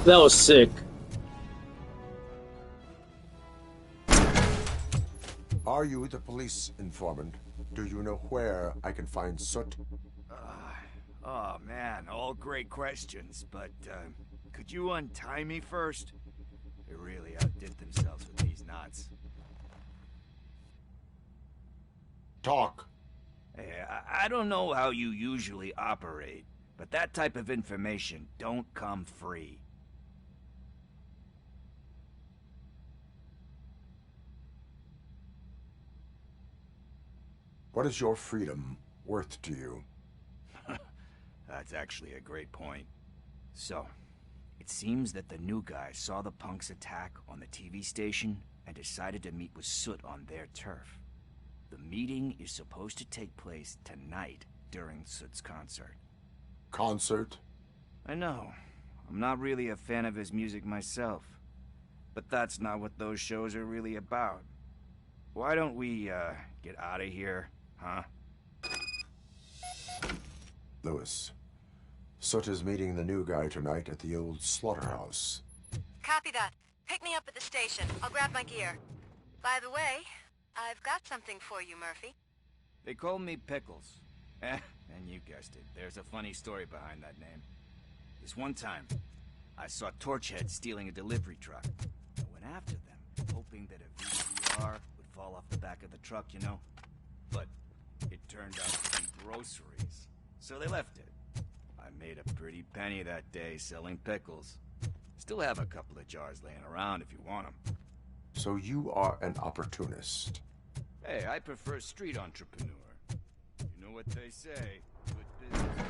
That was sick. Are you the police informant? Do you know where I can find Soot? Oh man, all great questions, but could you untie me first? They really outdid themselves with these knots. Talk. Hey, I don't know how you usually operate, but that type of information don't come free. What is your freedom worth to you? That's actually a great point. So, it seems that the new guy saw the punks attack on the TV station and decided to meet with Soot on their turf. The meeting is supposed to take place tonight during Soot's concert. Concert? I know. I'm not really a fan of his music myself. But that's not what those shows are really about. Why don't we, get out of here, huh? Lewis. Soot is meeting the new guy tonight at the old slaughterhouse. Copy that. Pick me up at the station. I'll grab my gear. By the way, I've got something for you, Murphy. They call me Pickles. And you guessed it. There's a funny story behind that name. This one time, I saw Torchhead stealing a delivery truck. I went after them, hoping that a VCR would fall off the back of the truck, you know? But it turned out to be groceries. So they left it. I made a pretty penny that day selling pickles. Still have a couple of jars laying around if you want them. So you are an opportunist. Hey, I prefer street entrepreneur. You know what they say, good business.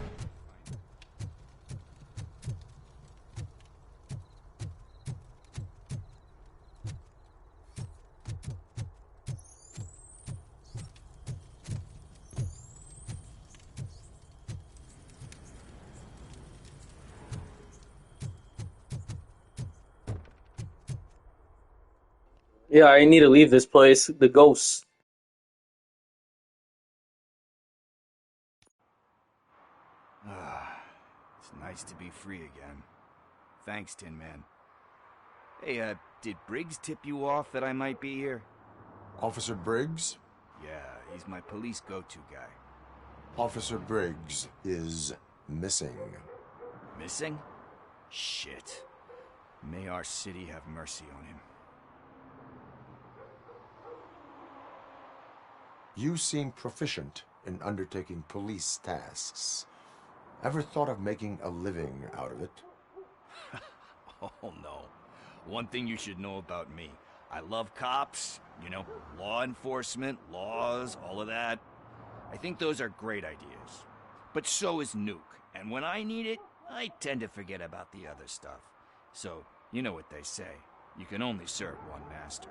Yeah, I need to leave this place. The ghosts. It's nice to be free again. Thanks, Tin Man. Hey, did Briggs tip you off that I might be here? Officer Briggs? Yeah, he's my police go-to guy. Officer Briggs is missing. Missing? Shit. May our city have mercy on him. You seem proficient in undertaking police tasks. Ever thought of making a living out of it? Oh no. One thing you should know about me. I love cops, you know, law enforcement, laws, all of that. I think those are great ideas. But so is Nuke, and when I need it, I tend to forget about the other stuff. So, you know what they say. You can only serve one master.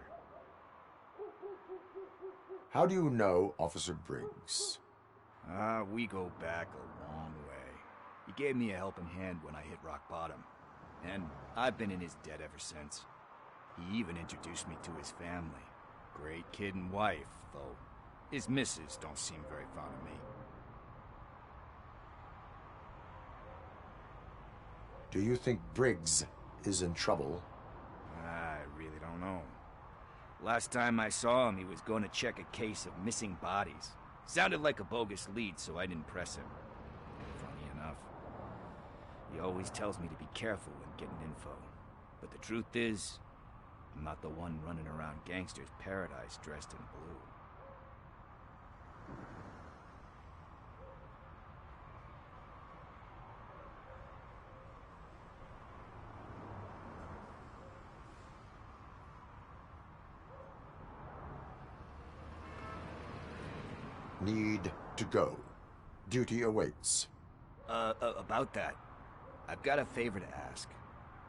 How do you know Officer Briggs? We go back a long way. He gave me a helping hand when I hit rock bottom. And I've been in his debt ever since. He even introduced me to his family. Great kid and wife, though his missus don't seem very fond of me. Do you think Briggs is in trouble? I really don't know. Last time I saw him, he was going to check a case of missing bodies. Sounded like a bogus lead, so I didn't press him. Funny enough, he always tells me to be careful when getting info. But the truth is, I'm not the one running around gangsters' paradise dressed in blue. Need to go. Duty awaits. About that, I've got a favor to ask.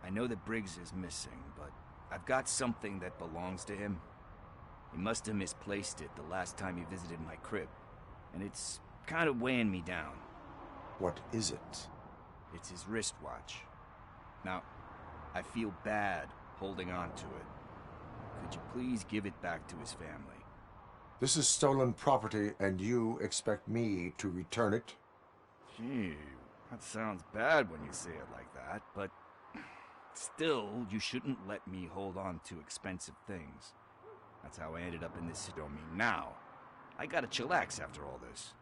I know that Briggs is missing, but I've got something that belongs to him. He must have misplaced it the last time he visited my crib, and it's kind of weighing me down. What is it? It's his wristwatch. Now, I feel bad holding on to it. Could you please give it back to his family? This is stolen property, and you expect me to return it? Gee, that sounds bad when you say it like that, but Still, you shouldn't let me hold on to expensive things. That's how I ended up in this. You don't mean now. I gotta chillax after all this.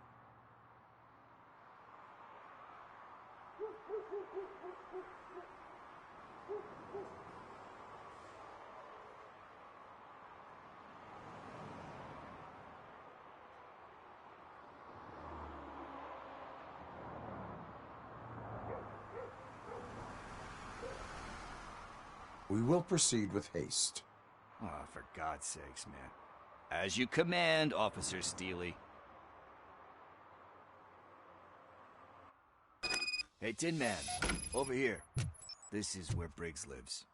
We will proceed with haste. Oh, for God's sakes, man. As you command, Officer Steely. Hey, Tin Man, over here. This is where Briggs lives.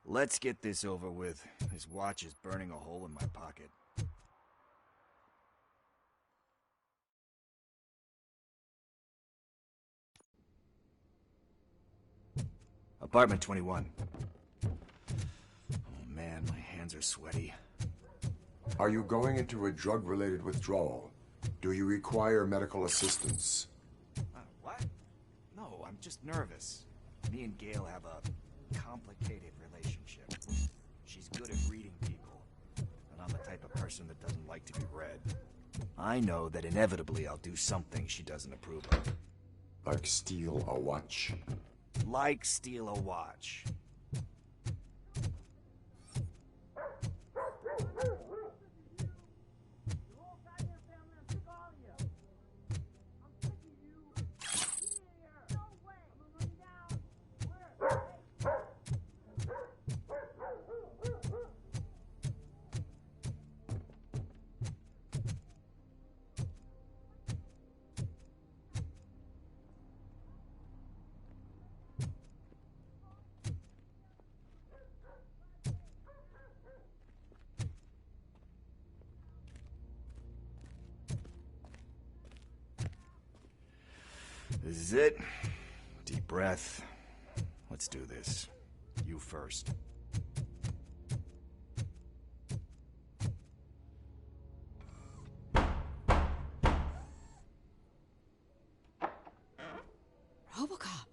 Let's get this over with. His watch is burning a hole in my pocket. Apartment 21. Oh man, my hands are sweaty. Are you going into a drug-related withdrawal? Do you require medical assistance? What? No, I'm just nervous. Me and Gail have a complicated relationship. She's good at reading people, and I'm the type of person that doesn't like to be read. I know that inevitably I'll do something she doesn't approve of. Like steal a watch? Like steal a watch. This is it. Deep breath. Let's do this. You first. Robocop.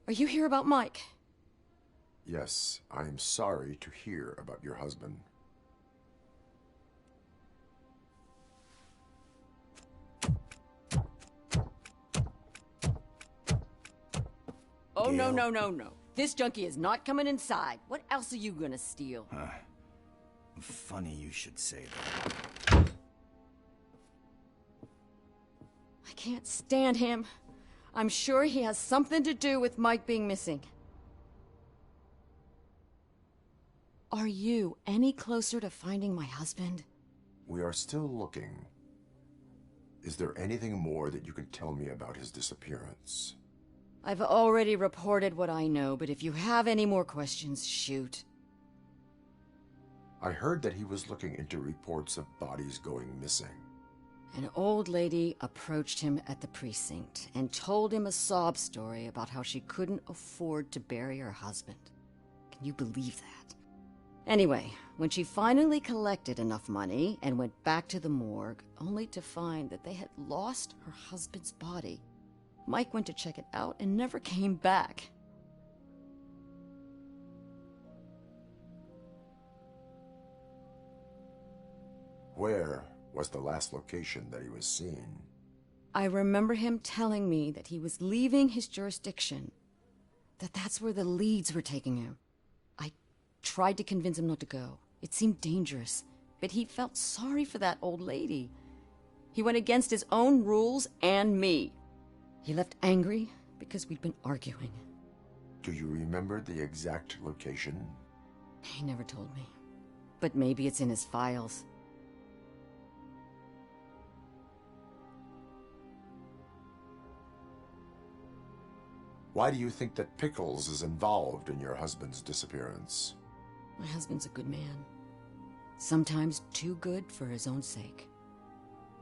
Are you here about Mike? Yes, I am sorry to hear about your husband. Oh, no, no, no, no. This junkie is not coming inside. What else are you gonna steal? Funny you should say that. I can't stand him. I'm sure he has something to do with Mike being missing. Are you any closer to finding my husband? We are still looking. Is there anything more that you can tell me about his disappearance? I've already reported what I know, but if you have any more questions, shoot. I heard that he was looking into reports of bodies going missing. An old lady approached him at the precinct and told him a sob story about how she couldn't afford to bury her husband. Can you believe that? Anyway, when she finally collected enough money and went back to the morgue, only to find that they had lost her husband's body, Mike went to check it out and never came back. Where was the last location that he was seen? I remember him telling me that he was leaving his jurisdiction, that that's where the leads were taking him. I tried to convince him not to go. It seemed dangerous, but he felt sorry for that old lady. He went against his own rules and me. He left angry because we'd been arguing. Do you remember the exact location? He never told me, but maybe it's in his files. Why do you think that Pickles is involved in your husband's disappearance? My husband's a good man. Sometimes too good for his own sake.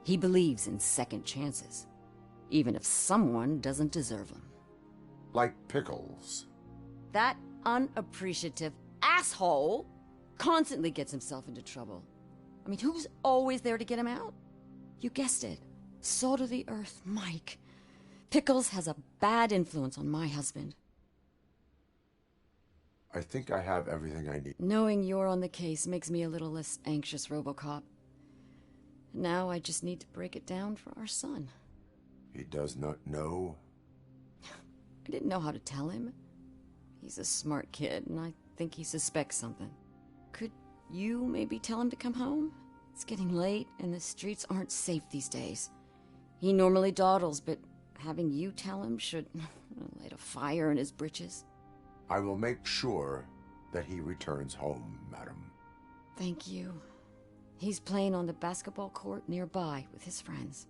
He believes in second chances, even if someone doesn't deserve them. Like Pickles. That unappreciative asshole constantly gets himself into trouble. I mean, who's always there to get him out? You guessed it. Salt of the earth, Mike. Pickles has a bad influence on my husband. I think I have everything I need. Knowing you're on the case makes me a little less anxious, RoboCop. Now I just need to break it down for our son. He does not know? I didn't know how to tell him. He's a smart kid, and I think he suspects something. Could you maybe tell him to come home? It's getting late, and the streets aren't safe these days. He normally dawdles, but having you tell him should light a fire in his britches. I will make sure that he returns home, madam. Thank you. He's playing on the basketball court nearby with his friends.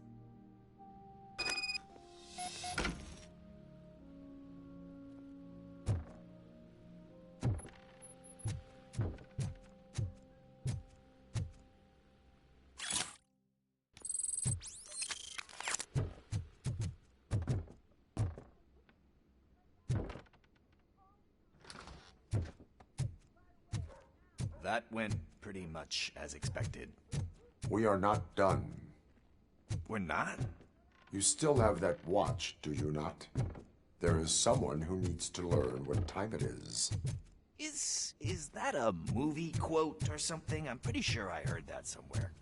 That went pretty much as expected. We are not done. We're not? You still have that watch, do you not? There is someone who needs to learn what time it is. Is that a movie quote or something? I'm pretty sure I heard that somewhere.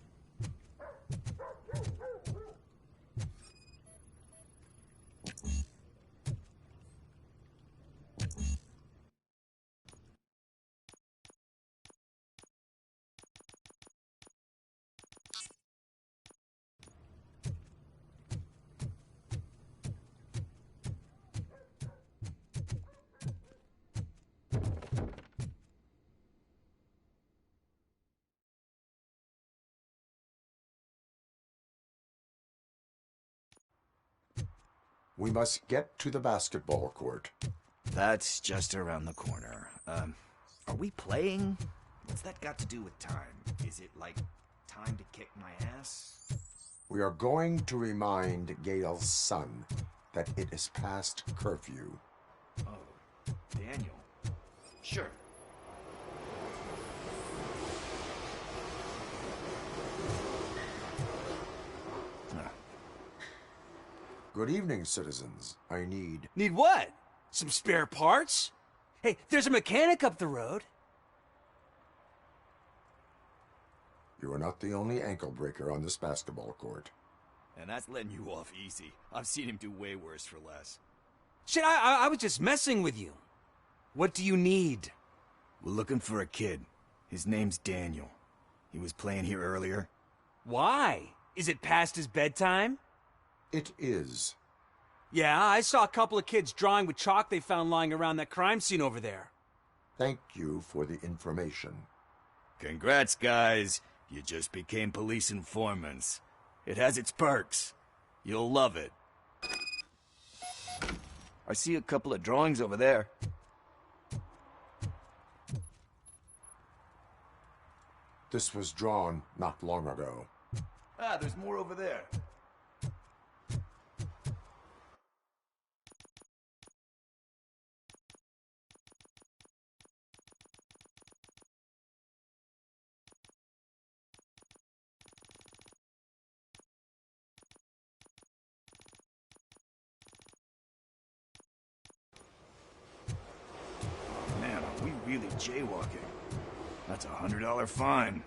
We must get to the basketball court. That's just around the corner. Are we playing? What's that got to do with time? Is it like time to kick my ass? We are going to remind Gail's son that it is past curfew. Oh, Daniel. Sure. Good evening, citizens. I need... Need what? Some spare parts? Hey, there's a mechanic up the road. You are not the only ankle breaker on this basketball court. And that's letting you off easy. I've seen him do way worse for less. Shit, I was just messing with you. What do you need? We're looking for a kid. His name's Daniel. He was playing here earlier. Why? Is it past his bedtime? It is. Yeah, I saw a couple of kids drawing with chalk they found lying around that crime scene over there. Thank you for the information. Congrats, guys. You just became police informants. It has its perks. You'll love it. I see a couple of drawings over there. This was drawn not long ago. Ah, there's more over there. Man, are we really jaywalking? That's a $100 fine.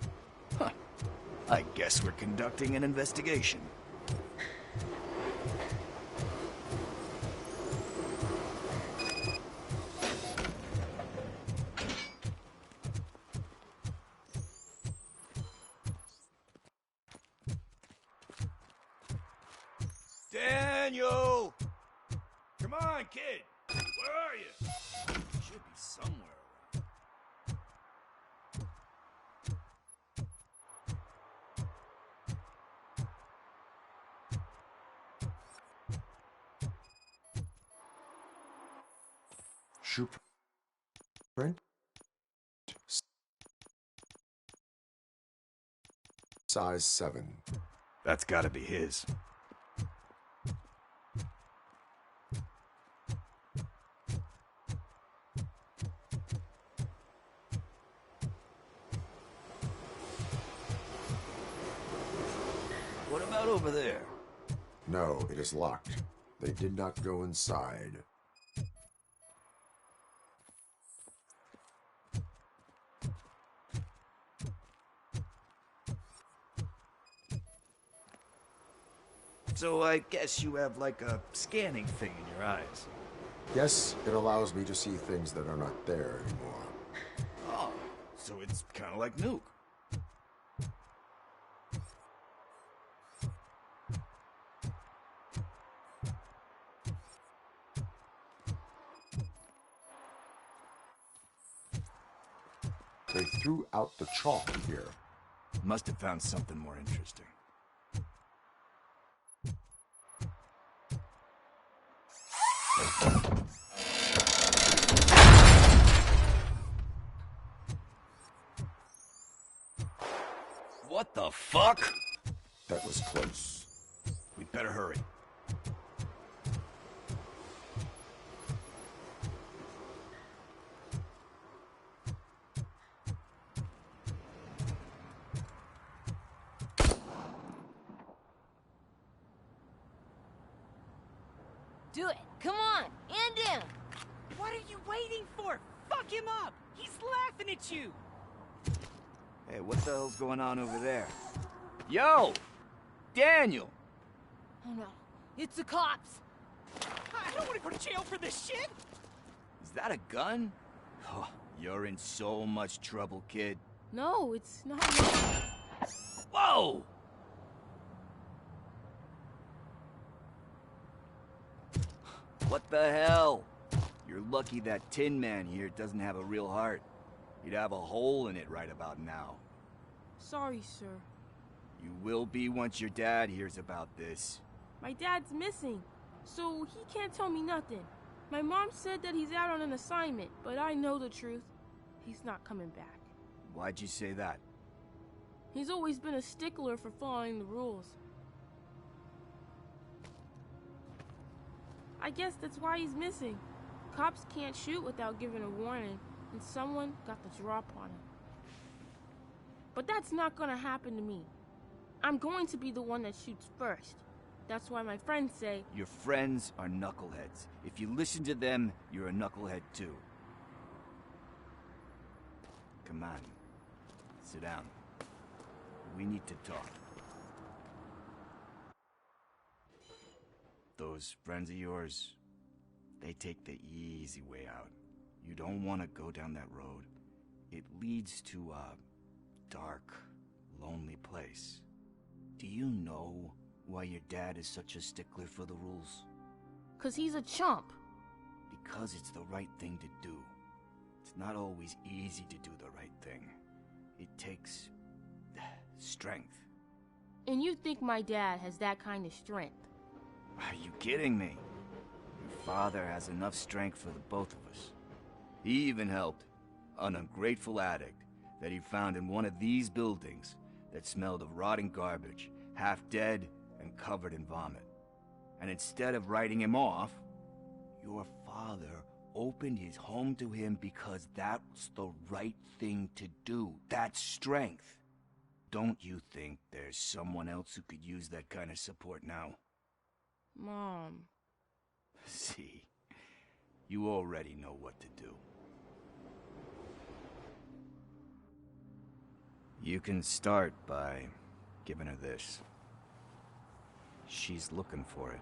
Huh. I guess we're conducting an investigation. Daniel! Come on, kid! Where are you? You should be somewhere around. Shoe print? Size 7. That's gotta be his. What about over there? No, it is locked. They did not go inside. So I guess you have like a scanning thing in your eyes. Yes, it allows me to see things that are not there anymore. Oh, so it's kind of like Nuke. They threw out the chalk here. Must have found something more interesting. What the fuck? That was close. We'd better hurry. Do it. Come on. End him. What are you waiting for? Fuck him up! He's laughing at you! Hey, what the hell's going on over there? Yo! Daniel! Oh no. It's the cops. I don't want to go to jail for this shit! Is that a gun? Oh, you're in so much trouble, kid. No, it's not. Whoa! What the hell? You're lucky that Tin Man here doesn't have a real heart. He'd have a hole in it right about now. Sorry, sir. You will be once your dad hears about this. My dad's missing, so he can't tell me nothing. My mom said that he's out on an assignment, but I know the truth. He's not coming back. Why'd you say that? He's always been a stickler for following the rules. I guess that's why he's missing. Cops can't shoot without giving a warning, and someone got the drop on him. But that's not gonna happen to me. I'm going to be the one that shoots first. That's why my friends say... Your friends are knuckleheads. If you listen to them, you're a knucklehead too. Come on. Sit down. We need to talk. Those friends of yours, they take the easy way out. You don't want to go down that road. It leads to a dark, lonely place. Do you know why your dad is such a stickler for the rules? 'Cause he's a chump. Because it's the right thing to do. It's not always easy to do the right thing. It takes strength. And you think my dad has that kind of strength? Are you kidding me? Your father has enough strength for the both of us. He even helped an ungrateful addict that he found in one of these buildings that smelled of rotting garbage, half dead and covered in vomit. And instead of writing him off, your father opened his home to him because that's the right thing to do. That's strength. Don't you think there's someone else who could use that kind of support now? Mom. See, you already know what to do. You can start by giving her this. She's looking for it.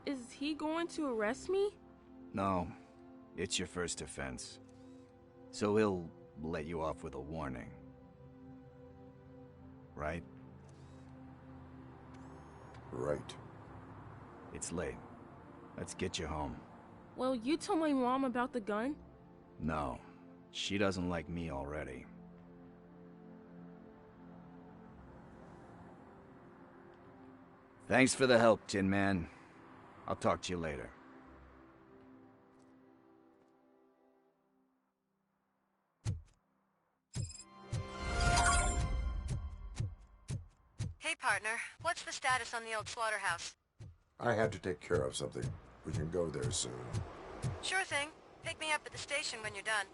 Is he going to arrest me? No, it's your first offense. So he'll let you off with a warning. Right? Right. It's late. Let's get you home. Well, you told my mom about the gun? No, she doesn't like me already. Thanks for the help, Tin Man. I'll talk to you later. Hey, partner. What's the status on the old slaughterhouse? I had to take care of something. We can go there soon. Sure thing. Pick me up at the station when you're done.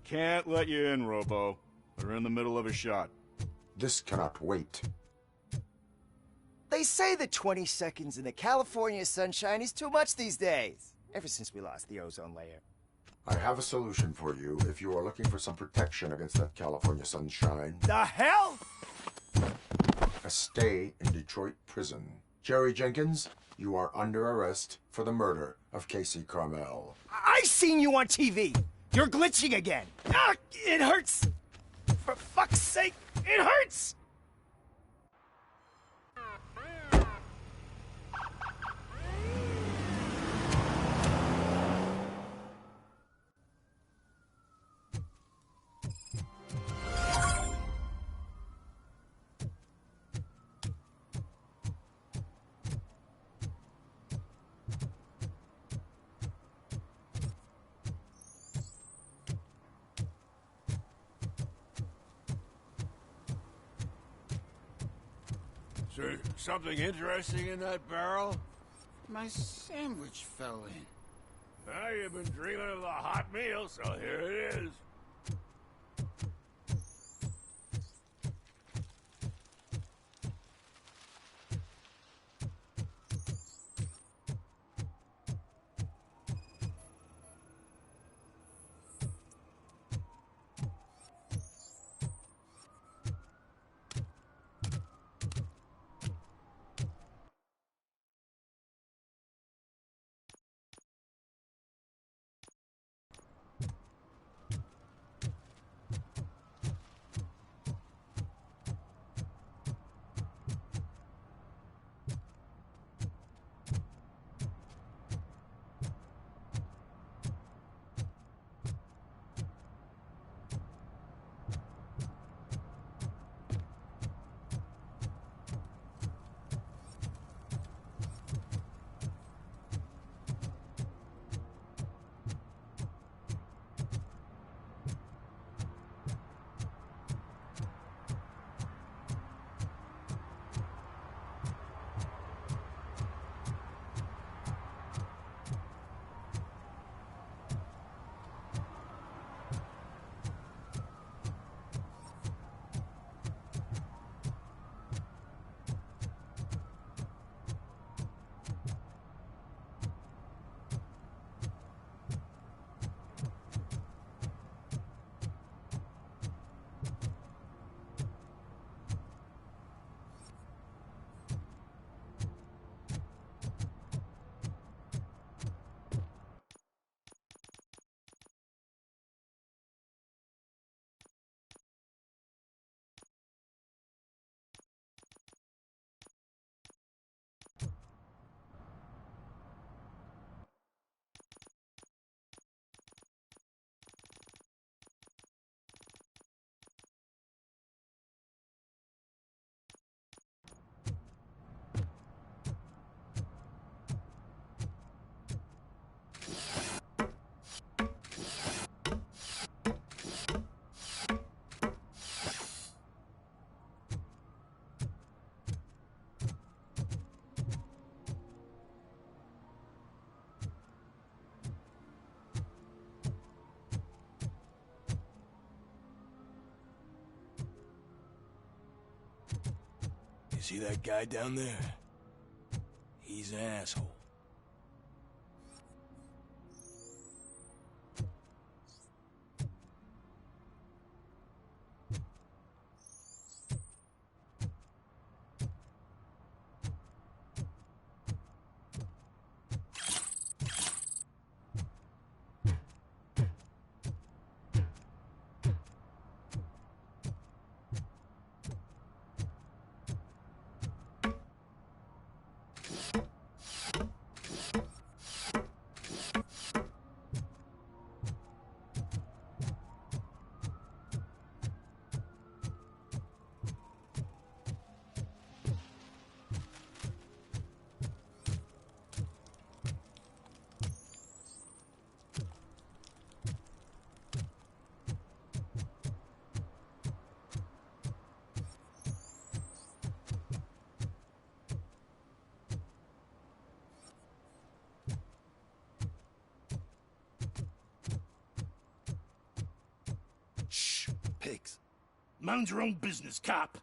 Can't let you in, Robo. We're in the middle of a shot. This cannot wait. They say that 20 seconds in the California sunshine is too much these days. Ever since we lost the ozone layer. I have a solution for you if you are looking for some protection against that California sunshine. The hell? A stay in Detroit prison. Jerry Jenkins, you are under arrest for the murder of Casey Carmel. I seen you on TV. You're glitching again. Ah, it hurts. For fuck's sake, it hurts. Is there something interesting in that barrel? My sandwich fell in. Well, you've been dreaming of the hot meal, so here it is. You see that guy down there? He's an asshole. Mind your own business, cop.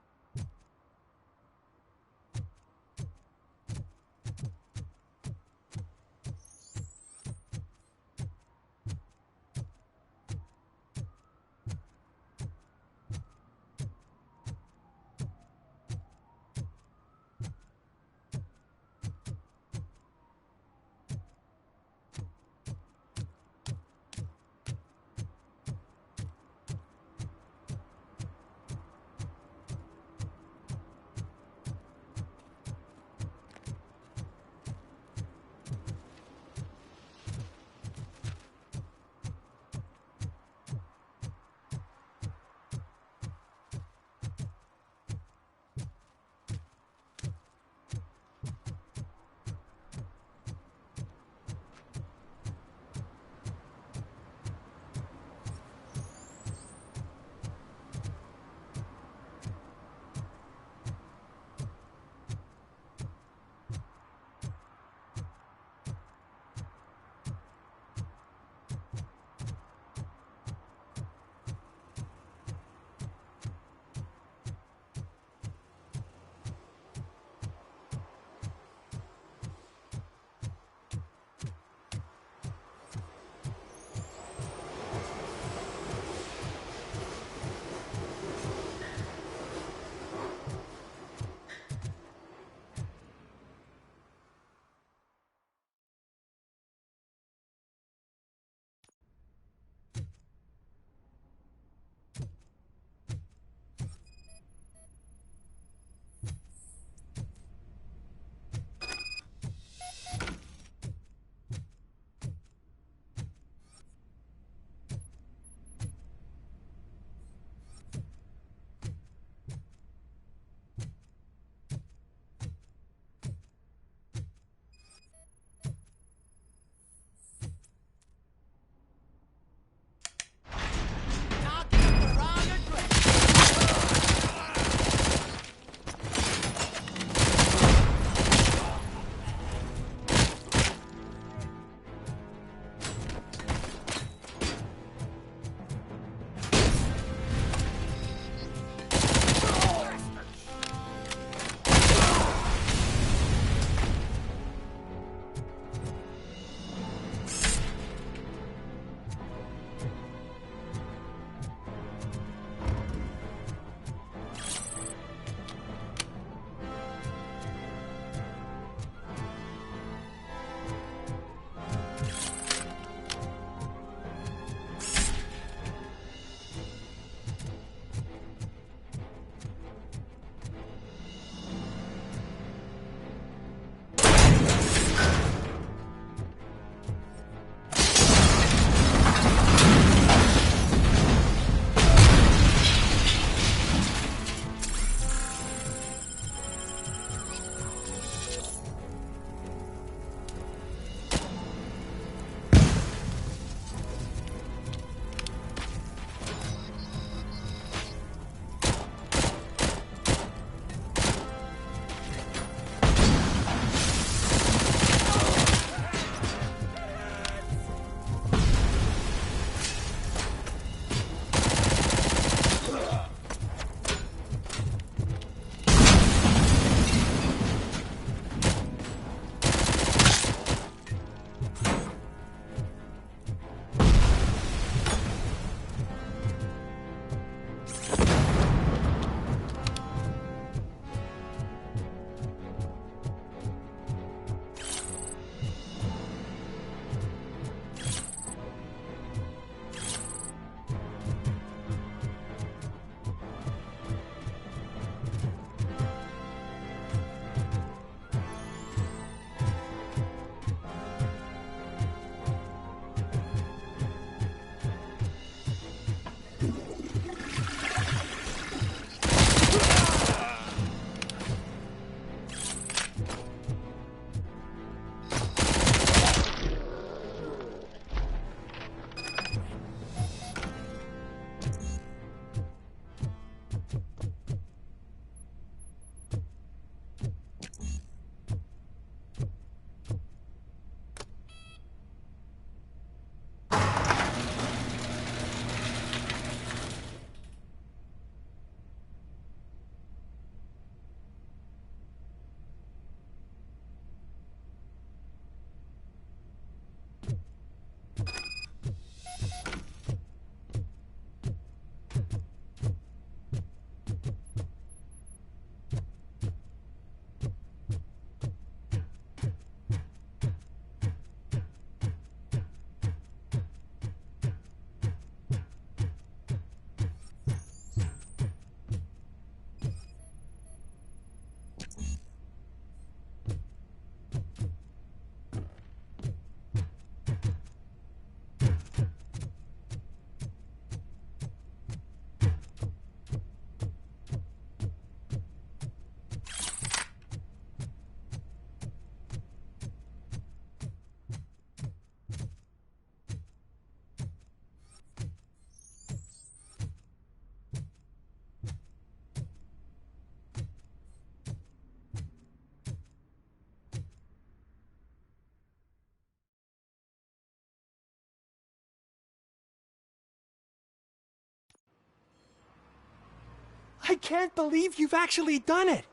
I can't believe you've actually done it!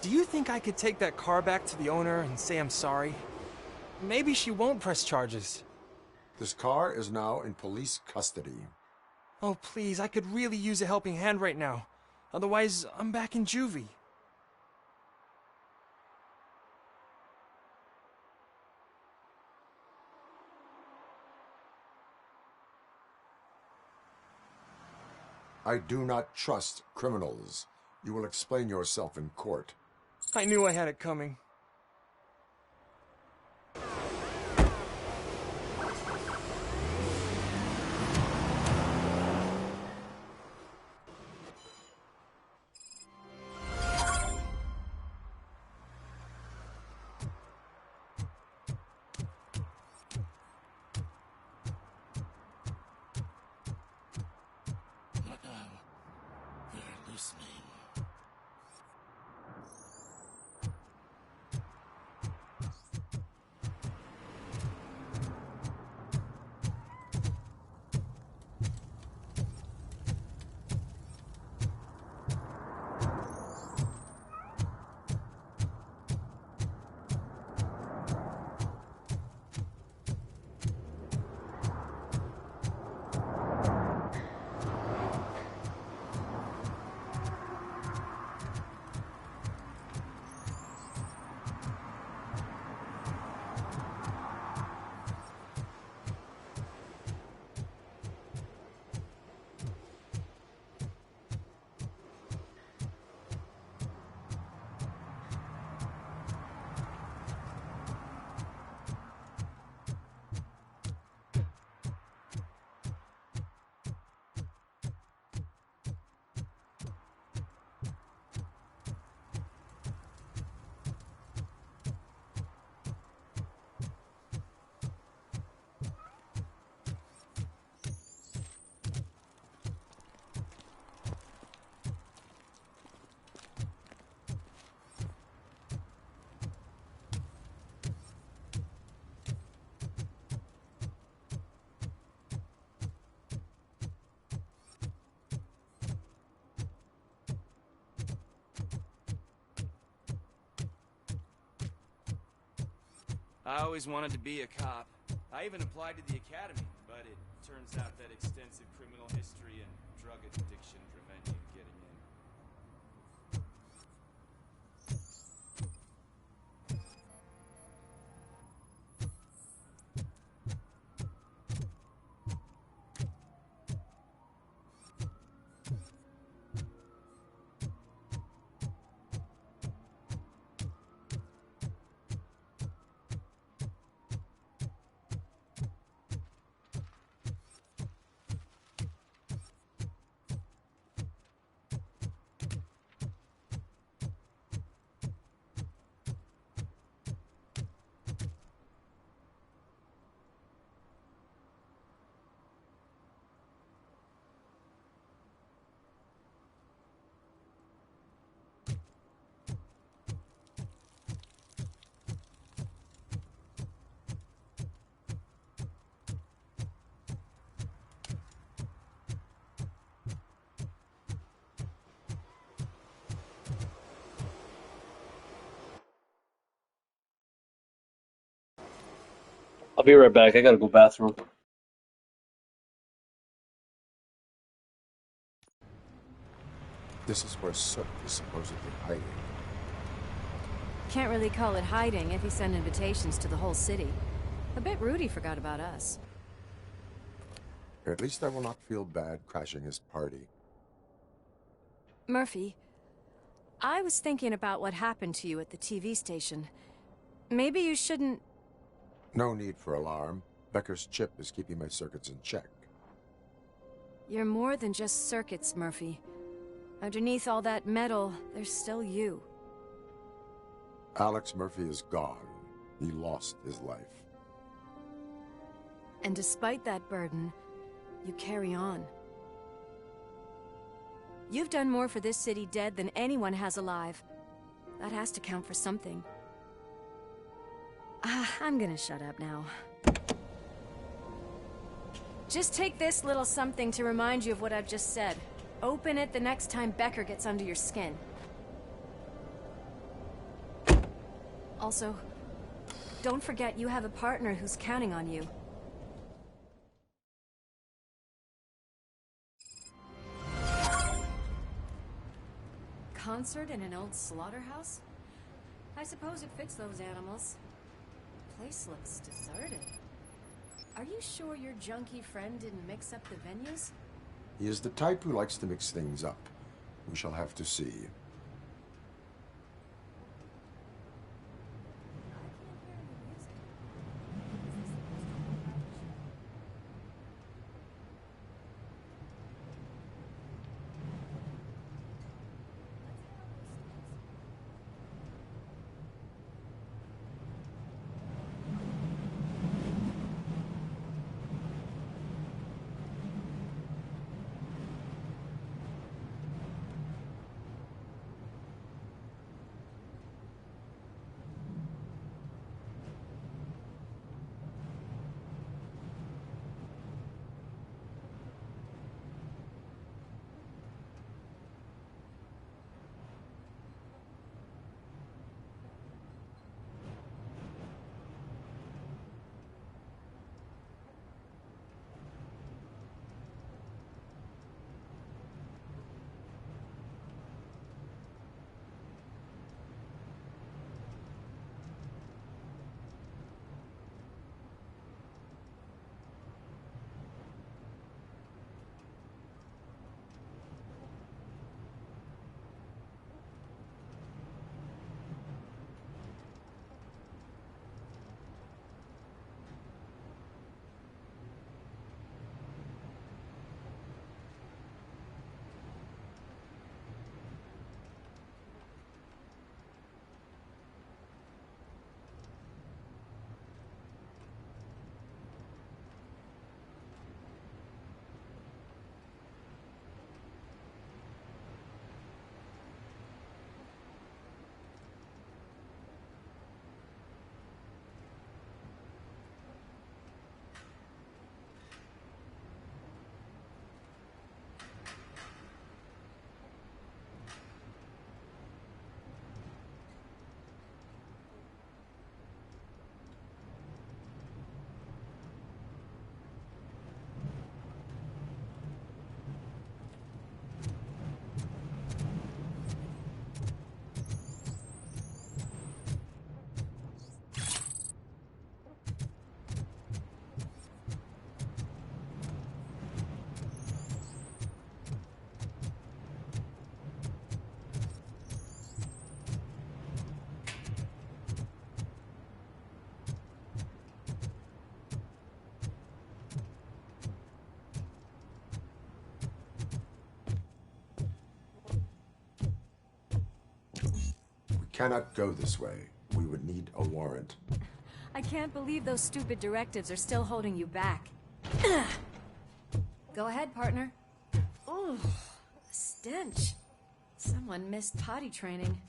Do you think I could take that car back to the owner and say I'm sorry? Maybe she won't press charges. This car is now in police custody. Oh, please, I could really use a helping hand right now. Otherwise, I'm back in juvie. I do not trust criminals. You will explain yourself in court. I knew I had it coming. They're listening. I always wanted to be a cop. I even applied to the academy, but it turns out that extensive criminal history and drug addiction prevent you getting in. I'll be right back. I gotta go bathroom. This is where Soot is supposedly hiding. Can't really call it hiding if he sent invitations to the whole city. A bit rude he forgot about us. At least I will not feel bad crashing his party. Murphy, I was thinking about what happened to you at the TV station. Maybe you shouldn't... No need for alarm. Becker's chip is keeping my circuits in check. You're more than just circuits, Murphy. Underneath all that metal, there's still you. Alex Murphy is gone. He lost his life. And despite that burden, you carry on. You've done more for this city dead than anyone has alive. That has to count for something. I'm gonna shut up now. Just take this little something to remind you of what I've just said. Open it the next time Becker gets under your skin. Also, don't forget you have a partner who's counting on you. Concert in an old slaughterhouse? I suppose it fits those animals. Place looks deserted. Are you sure your junkie friend didn't mix up the venues? He is the type who likes to mix things up. We shall have to see. Cannot go this way. We would need a warrant. I can't believe those stupid directives are still holding you back. Go ahead, partner. Oh, the stench. Someone missed potty training.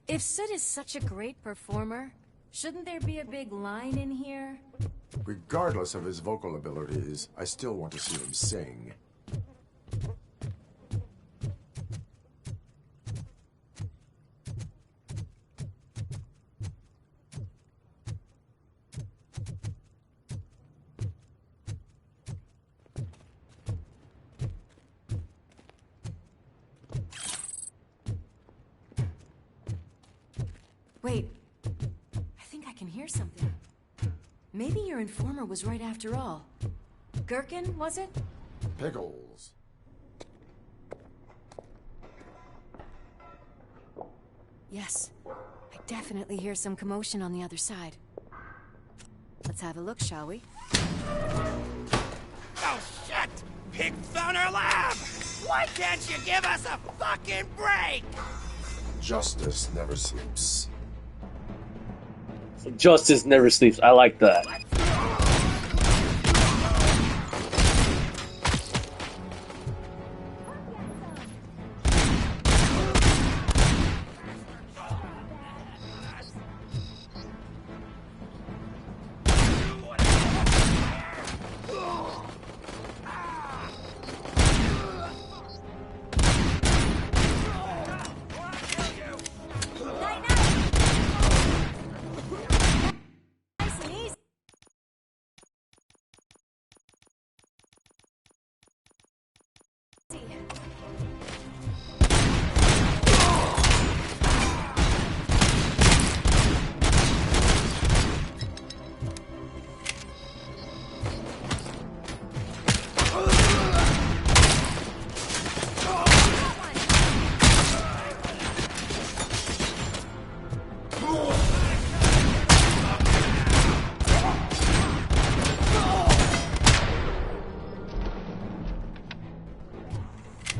If Sid is such a great performer, shouldn't there be a big line in here? Regardless of his vocal abilities, I still want to see him sing. Wait, I think I can hear something. Maybe your informer was right after all. Gherkin, was it? Pickles. Yes, I definitely hear some commotion on the other side. Let's have a look, shall we? Oh, shit! Pig found our lab! Why can't you give us a fucking break? Justice never sleeps. Justice never sleeps. I like that.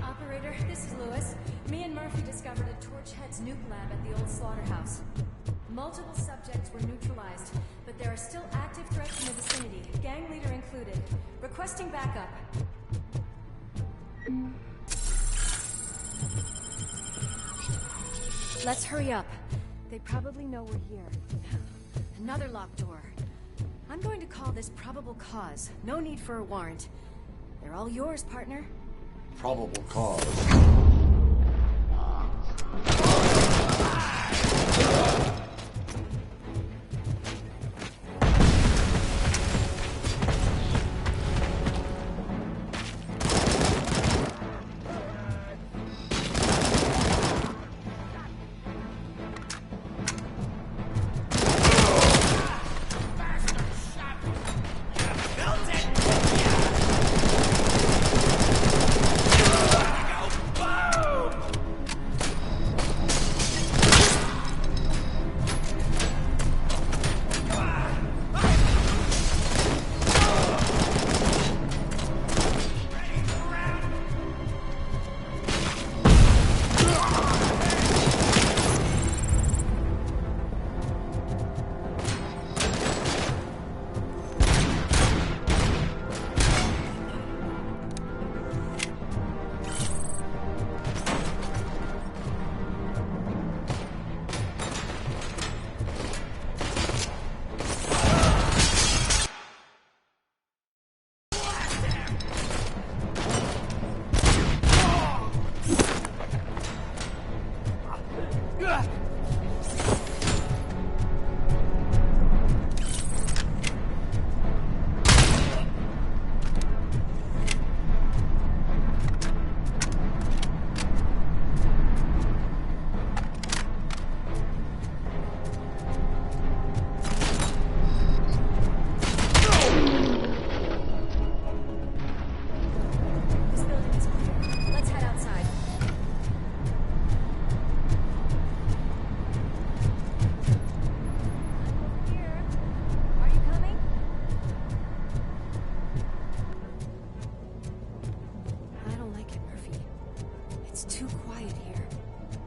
Operator, this is Lewis. Me and Murphy discovered a Torchhead's nuke lab at the old slaughterhouse. Multiple subjects were neutralized, but there are still active threats in the vicinity, gang leader included. Requesting backup. Let's hurry up. They probably know we're here. Another locked door. I'm going to call this probable cause. No need for a warrant. They're all yours, partner. Probable cause.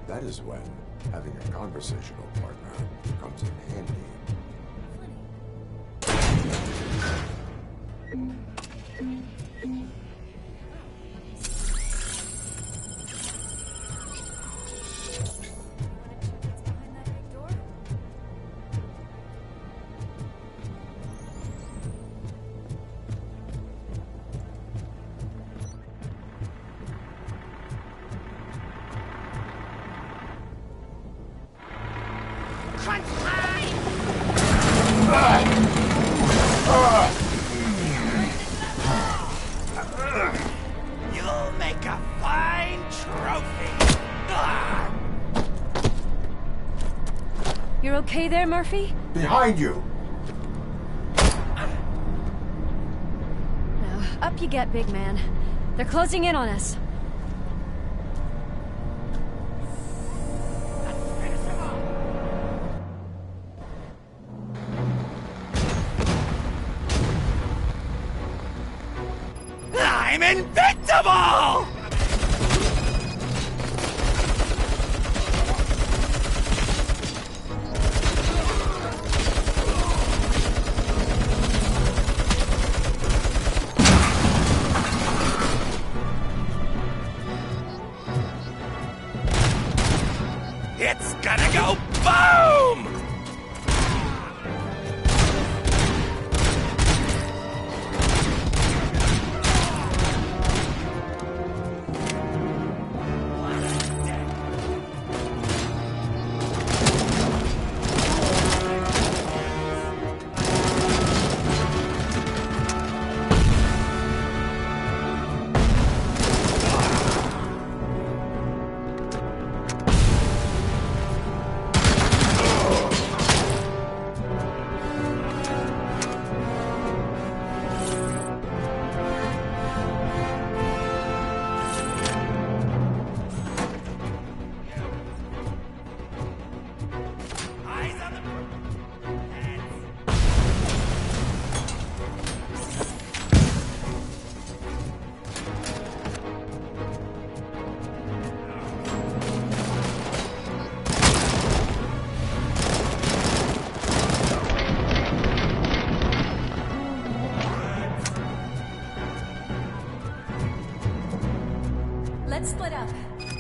That is when having a conversational partner comes in handy. You'll make a fine trophy. You're okay there, Murphy? Behind you! Now, up you get, big man. They're closing in on us. invincible! It's gonna go boom! Let's split up.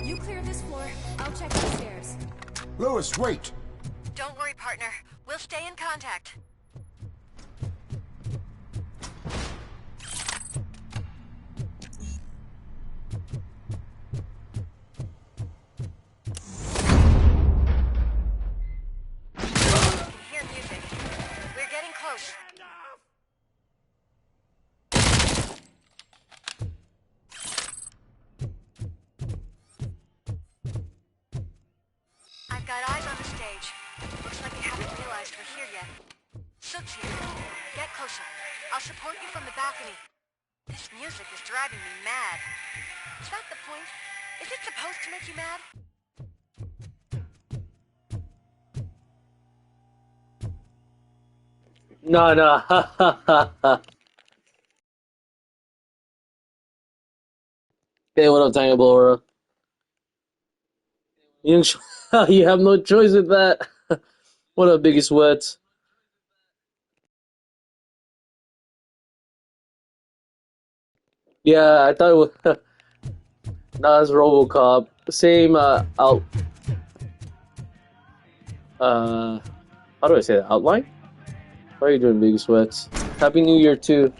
You clear this floor, I'll check upstairs. Lewis, wait! Don't worry, partner. We'll stay in contact. Hear music. We're getting close. I've got eyes on the stage. Looks like they haven't realized we're here yet. Sook's here. Get closer. I'll support you from the balcony. This music is driving me mad. Is that the point? Is it supposed to make you mad? No, no. Hey, what up, Tanya Blora? You, you have no choice with that. What up, Biggie Sweats? Yeah, I thought it was. No, it's RoboCop. Same, how do I say that? Outline? How are you doing, Biggie Sweats? Happy New Year, too.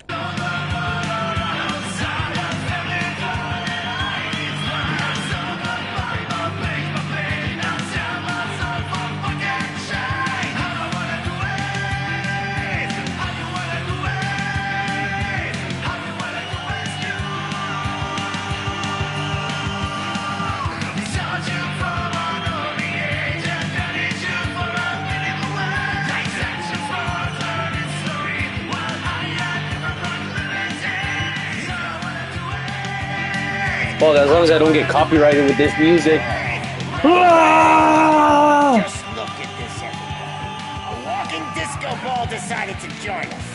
Well, as long as I don't get copyrighted with this music. Just look at this, everybody. A walking disco ball decided to join us.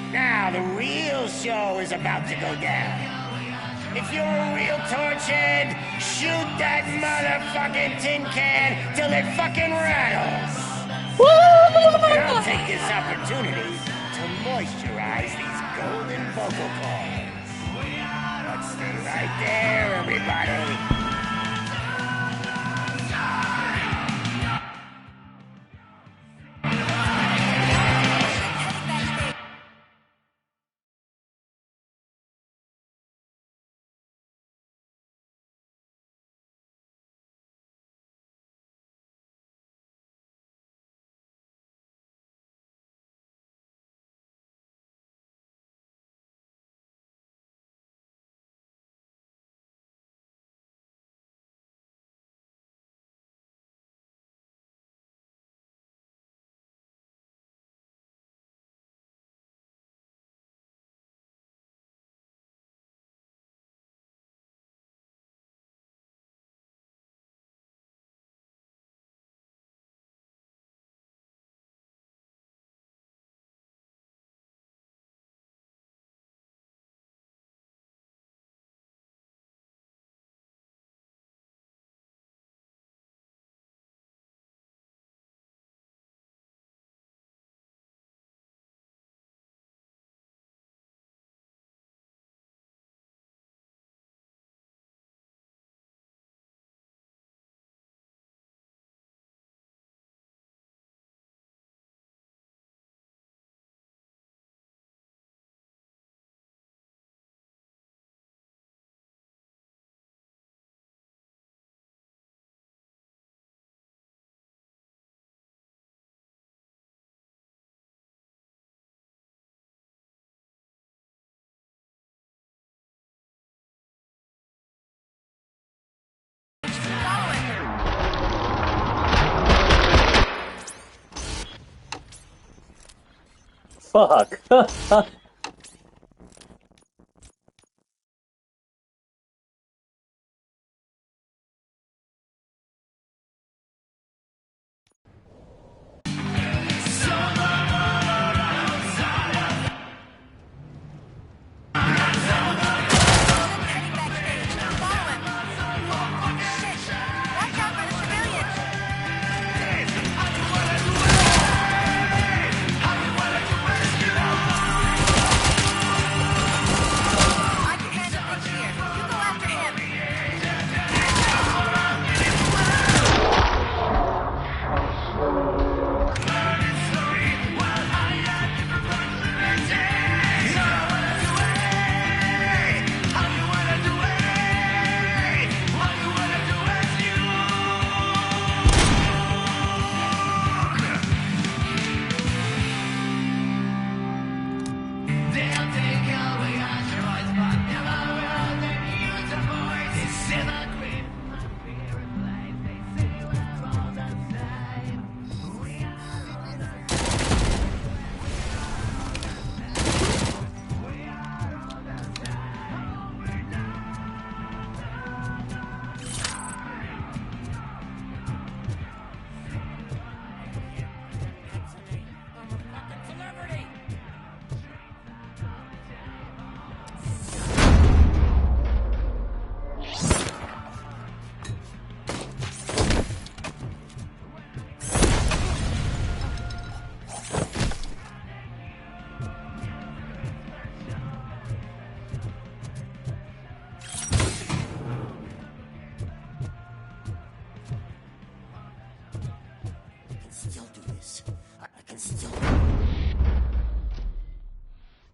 Now the real show is about to go down. If you're a real torchhead, shoot that motherfucking tin can till it fucking rattles. And I'll take this opportunity to moisturize these golden vocal cords. Let's stay right there, everybody. fuck?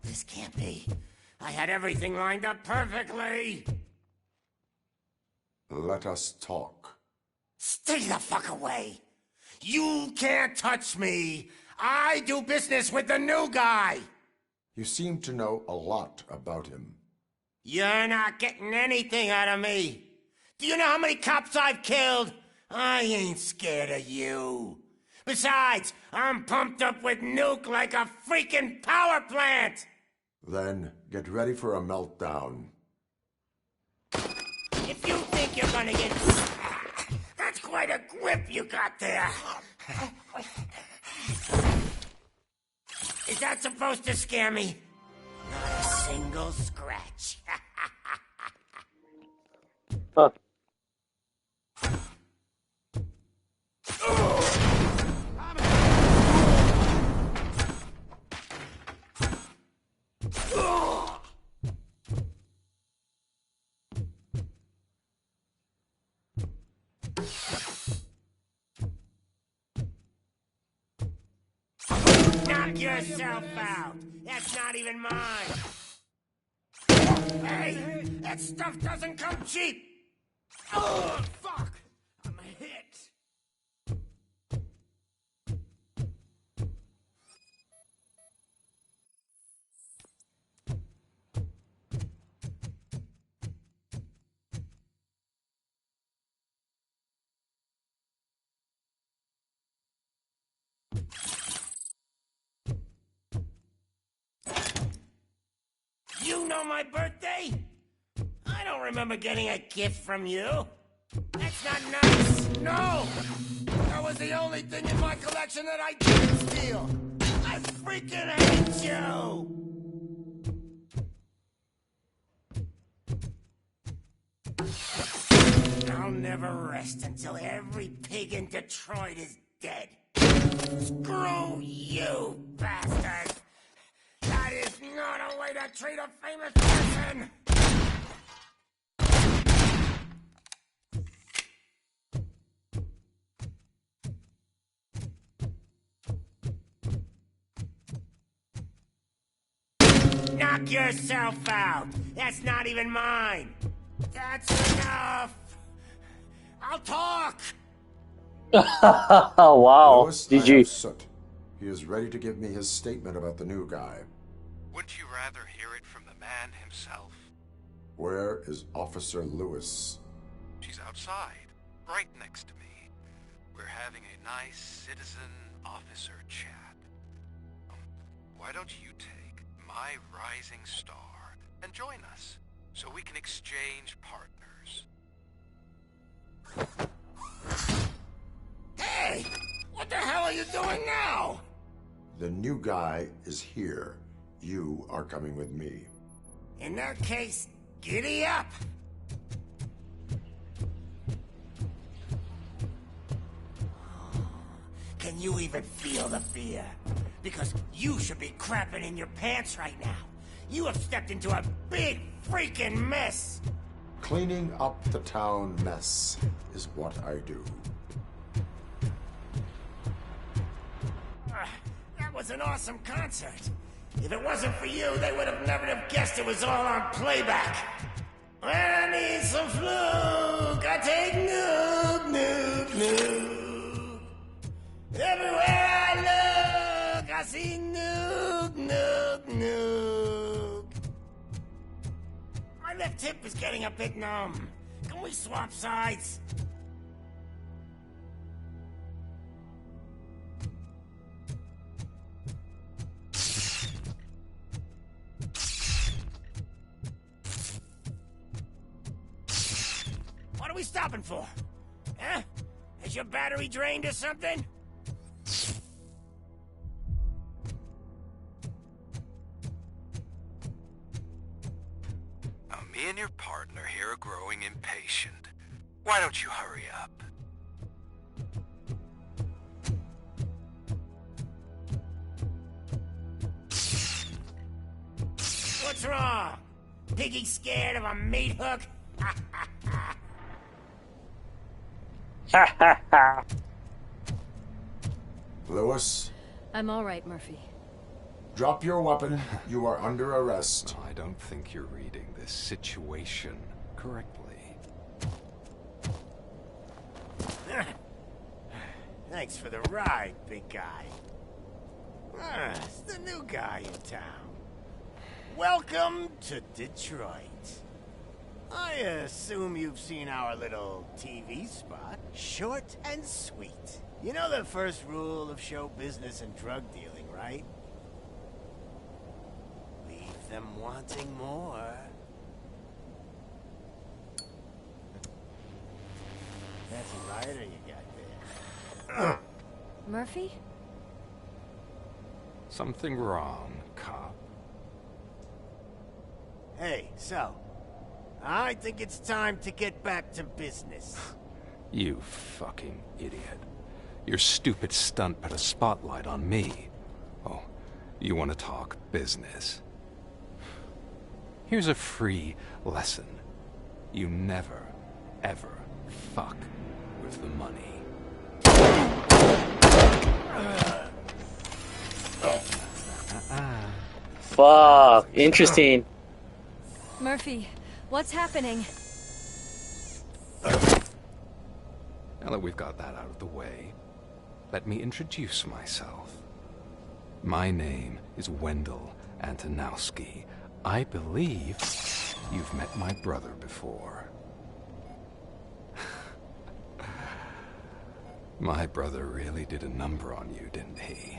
This can't be. I had everything lined up perfectly. Let us talk. Stay the fuck away. You can't touch me. I do business with the new guy. You seem to know a lot about him. You're not getting anything out of me. Do you know how many cops I've killed? I ain't scared of you. Besides, I'm pumped up with nuke like a freaking power plant. Then get ready for a meltdown. If you think you're gonna get... That's quite a grip you got there. Is that supposed to scare me? Not a single scratch. Huh. Knock yourself out. That's not even mine. Hey, that stuff doesn't come cheap. Oh, fuck. I'm hit. You know my birthday? I don't remember getting a gift from you. That's not nice. No! That was the only thing in my collection that I didn't steal. I freaking hate you! I'll never rest until every pig in Detroit is dead. Screw you, bastard! That is not a way to treat a famous person! Knock yourself out! That's not even mine! That's enough! I'll talk! Wow, Lewis, I have GG. Soot. He is ready to give me his statement about the new guy. Wouldn't you rather hear it from the man himself? Where is Officer Lewis? She's outside, right next to me. We're having a nice citizen-officer chat. why don't you take my rising star and join us so we can exchange partners? Hey! What the hell are you doing now? The new guy is here. You are coming with me. In that case, giddy up! Can you even feel the fear? Because you should be crapping in your pants right now. You have stepped into a big freaking mess! Cleaning up the town mess is what I do. That was an awesome concert. If it wasn't for you, they would have never have guessed it was all on playback. When I need some fluke, I take nuke, nuke, nuke. Everywhere I look, I see nuke, nuke, nuke. My left hip is getting a bit numb. Can we swap sides? What are we stopping for? Huh? Is your battery drained or something? Now, me and your partner here are growing impatient. Why don't you hurry up? What's wrong? Piggy scared of a meat hook? Lewis, I'm all right, Murphy. drop your weapon. You are under arrest. I don't think you're reading this situation correctly. Thanks for the ride, big guy. It's the new guy in town. Welcome to Detroit. I assume you've seen our little TV spot. Short and sweet. You know the first rule of show business and drug dealing, right? Leave them wanting more. That's a rider you got there. Murphy? Something wrong, cop. Hey, so, I think it's time to get back to business. You fucking idiot. Your stupid stunt put a spotlight on me. Oh, you want to talk business? Here's a free lesson. You never, ever fuck with the money. Fuck. Interesting. Murphy, what's happening? Now that we've got that out of the way, let me introduce myself. My name is Wendell Antonowski. I believe you've met my brother before. My brother really did a number on you, didn't he?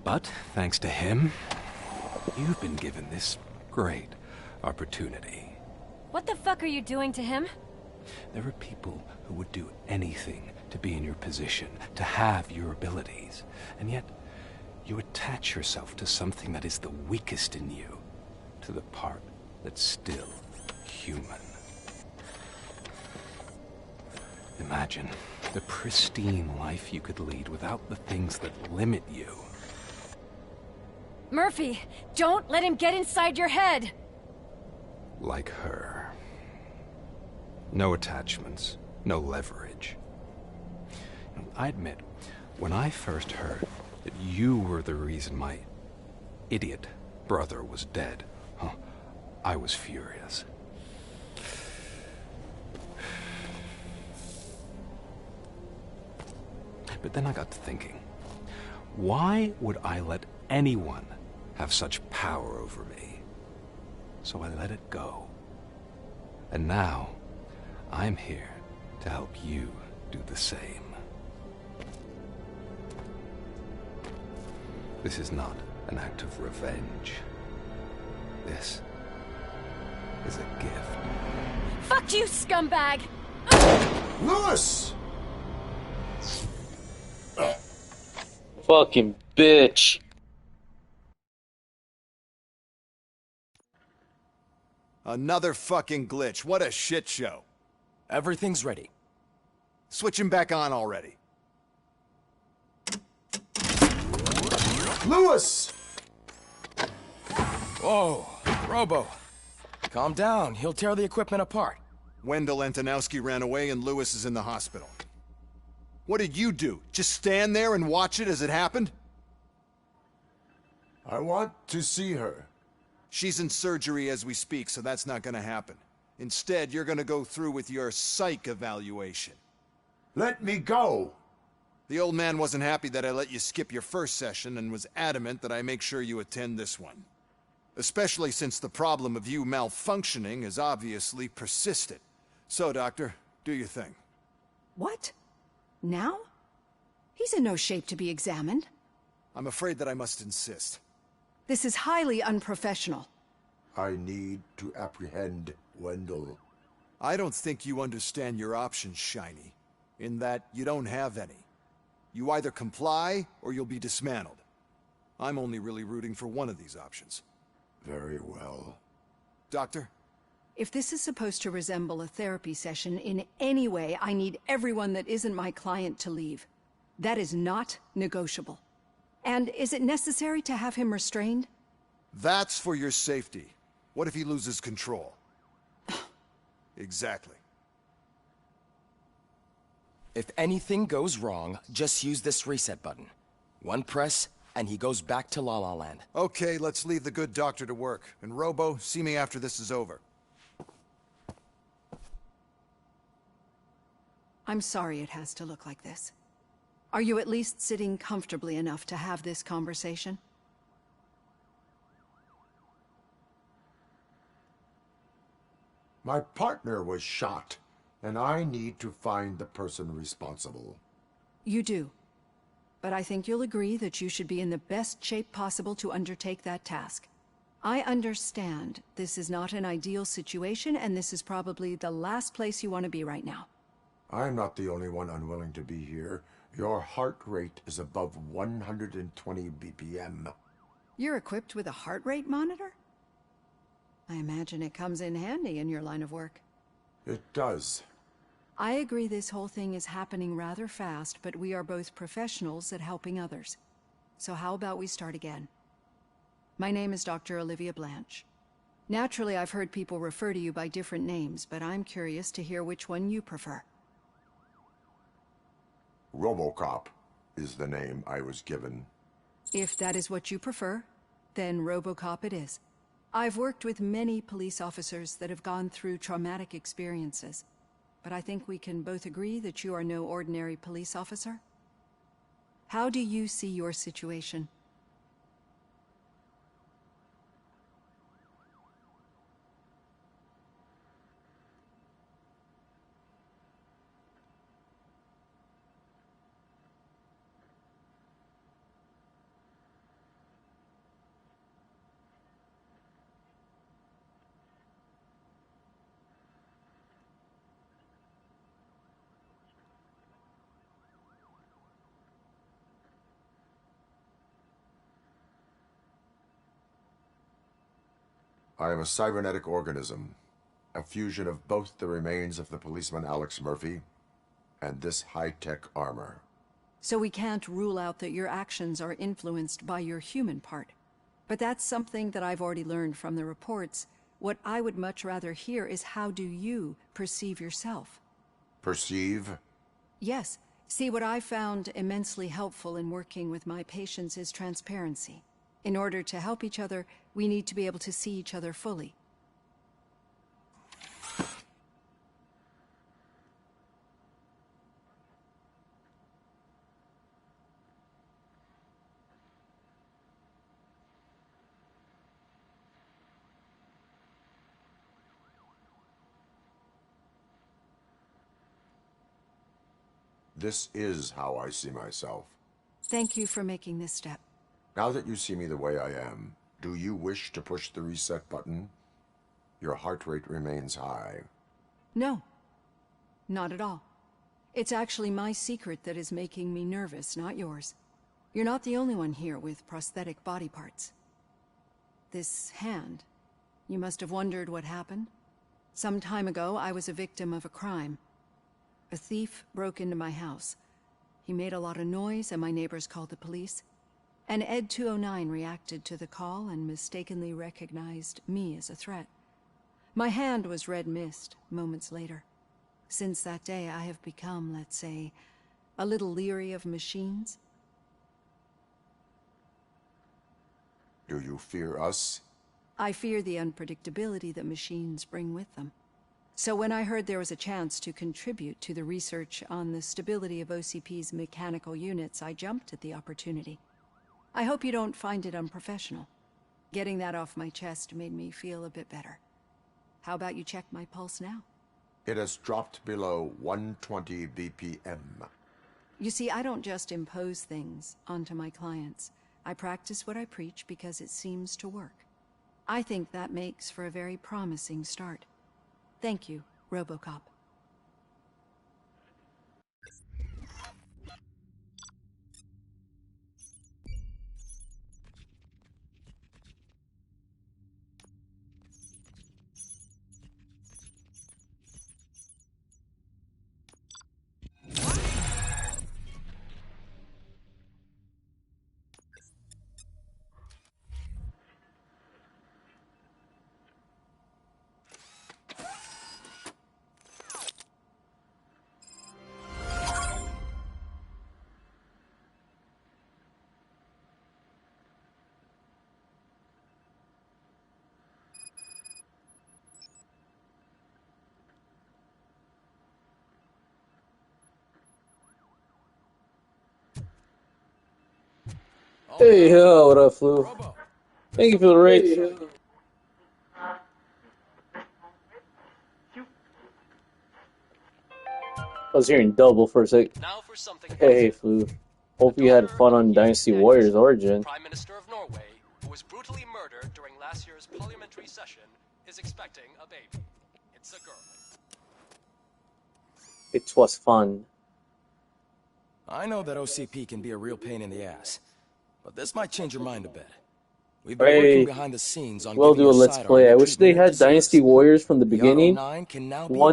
But thanks to him, you've been given this great opportunity. What the fuck are you doing to him? There are people who would do anything to be in your position, to have your abilities, and yet you attach yourself to something that is the weakest in you, to the part that's still human. Imagine the pristine life you could lead without the things that limit you. Murphy, don't let him get inside your head! Like her. No attachments, no leverage. I admit, when I first heard that you were the reason my idiot brother was dead, I was furious. But then I got to thinking, why would I let anyone have such power over me? So I let it go. And now, I'm here to help you do the same. This is not an act of revenge. This is a gift. Fuck you, scumbag! Lewis! Fucking bitch. Another fucking glitch. What a shit show. Everything's ready. Switch him back on already. Lewis! Whoa, Robo. Calm down. He'll tear the equipment apart. Wendell Antonowski ran away and Lewis is in the hospital. What did you do? Just stand there and watch it as it happened? I want to see her. She's in surgery as we speak, so that's not gonna happen. Instead, you're gonna go through with your psych evaluation. Let me go! The old man wasn't happy that I let you skip your first session and was adamant that I make sure you attend this one. Especially since the problem of you malfunctioning has obviously persisted. So, Doctor, do your thing. What? Now? He's in no shape to be examined. I'm afraid that I must insist. This is highly unprofessional. I need to apprehend Wendell. I don't think you understand your options, Shiny. In that you don't have any. You either comply, or you'll be dismantled. I'm only really rooting for one of these options. Very well. Doctor? If this is supposed to resemble a therapy session in any way, I need everyone that isn't my client to leave. That is not negotiable. And is it necessary to have him restrained? That's for your safety. What if he loses control? Exactly. If anything goes wrong, just use this reset button. One press, and he goes back to La La Land. Okay, let's leave the good doctor to work. And Robo, see me after this is over. I'm sorry it has to look like this. Are you at least sitting comfortably enough to have this conversation? My partner was shot, and I need to find the person responsible. You do. But I think you'll agree that you should be in the best shape possible to undertake that task. I understand this is not an ideal situation, and this is probably the last place you want to be right now. I'm not the only one unwilling to be here. Your heart rate is above 120 BPM. You're equipped with a heart rate monitor? I imagine it comes in handy in your line of work. It does. I agree this whole thing is happening rather fast, but we are both professionals at helping others. So how about we start again? My name is Dr. Olivia Blanche. Naturally, I've heard people refer to you by different names, but I'm curious to hear which one you prefer. RoboCop is the name I was given. If that is what you prefer, then RoboCop it is. I've worked with many police officers that have gone through traumatic experiences, but I think we can both agree that you are no ordinary police officer. How do you see your situation? I am a cybernetic organism, a fusion of both the remains of the policeman Alex Murphy and this high-tech armor. So we can't rule out that your actions are influenced by your human part. But that's something that I've already learned from the reports. What I would much rather hear is how do you perceive yourself? Perceive? Yes. See, what I found immensely helpful in working with my patients is transparency. In order to help each other, we need to be able to see each other fully. This is how I see myself. Thank you for making this step. Now that you see me the way I am, do you wish to push the reset button? Your heart rate remains high. No, not at all. It's actually my secret that is making me nervous, not yours. You're not the only one here with prosthetic body parts. This hand, you must have wondered what happened. Some time ago, I was a victim of a crime. A thief broke into my house. He made a lot of noise and my neighbors called the police. And Ed 209 reacted to the call and mistakenly recognized me as a threat. My hand was red mist moments later. Since that day, I have become, let's say, a little leery of machines. Do you fear us? I fear the unpredictability that machines bring with them. So when I heard there was a chance to contribute to the research on the stability of OCP's mechanical units, I jumped at the opportunity. I hope you don't find it unprofessional. Getting that off my chest made me feel a bit better. How about you check my pulse now? It has dropped below 120 BPM. You see, I don't just impose things onto my clients. I practice what I preach because it seems to work. I think that makes for a very promising start. Thank you, RoboCop. Hey, yo, what up, Flu? Thank you for the raid. I was hearing double for a sec. Hey, Flu. Hope you had fun on Dynasty Warriors Origin. Prime Minister of Norway, who was brutally murdered during last year's parliamentary session, is expecting a baby. It's a girl. It was fun. I know that OCP can be a real pain in the ass, but this might change your mind a bit. We've been working behind the scenes on we'll do a Let's Play. I wish they had Dynasty Warriors from the beginning. 1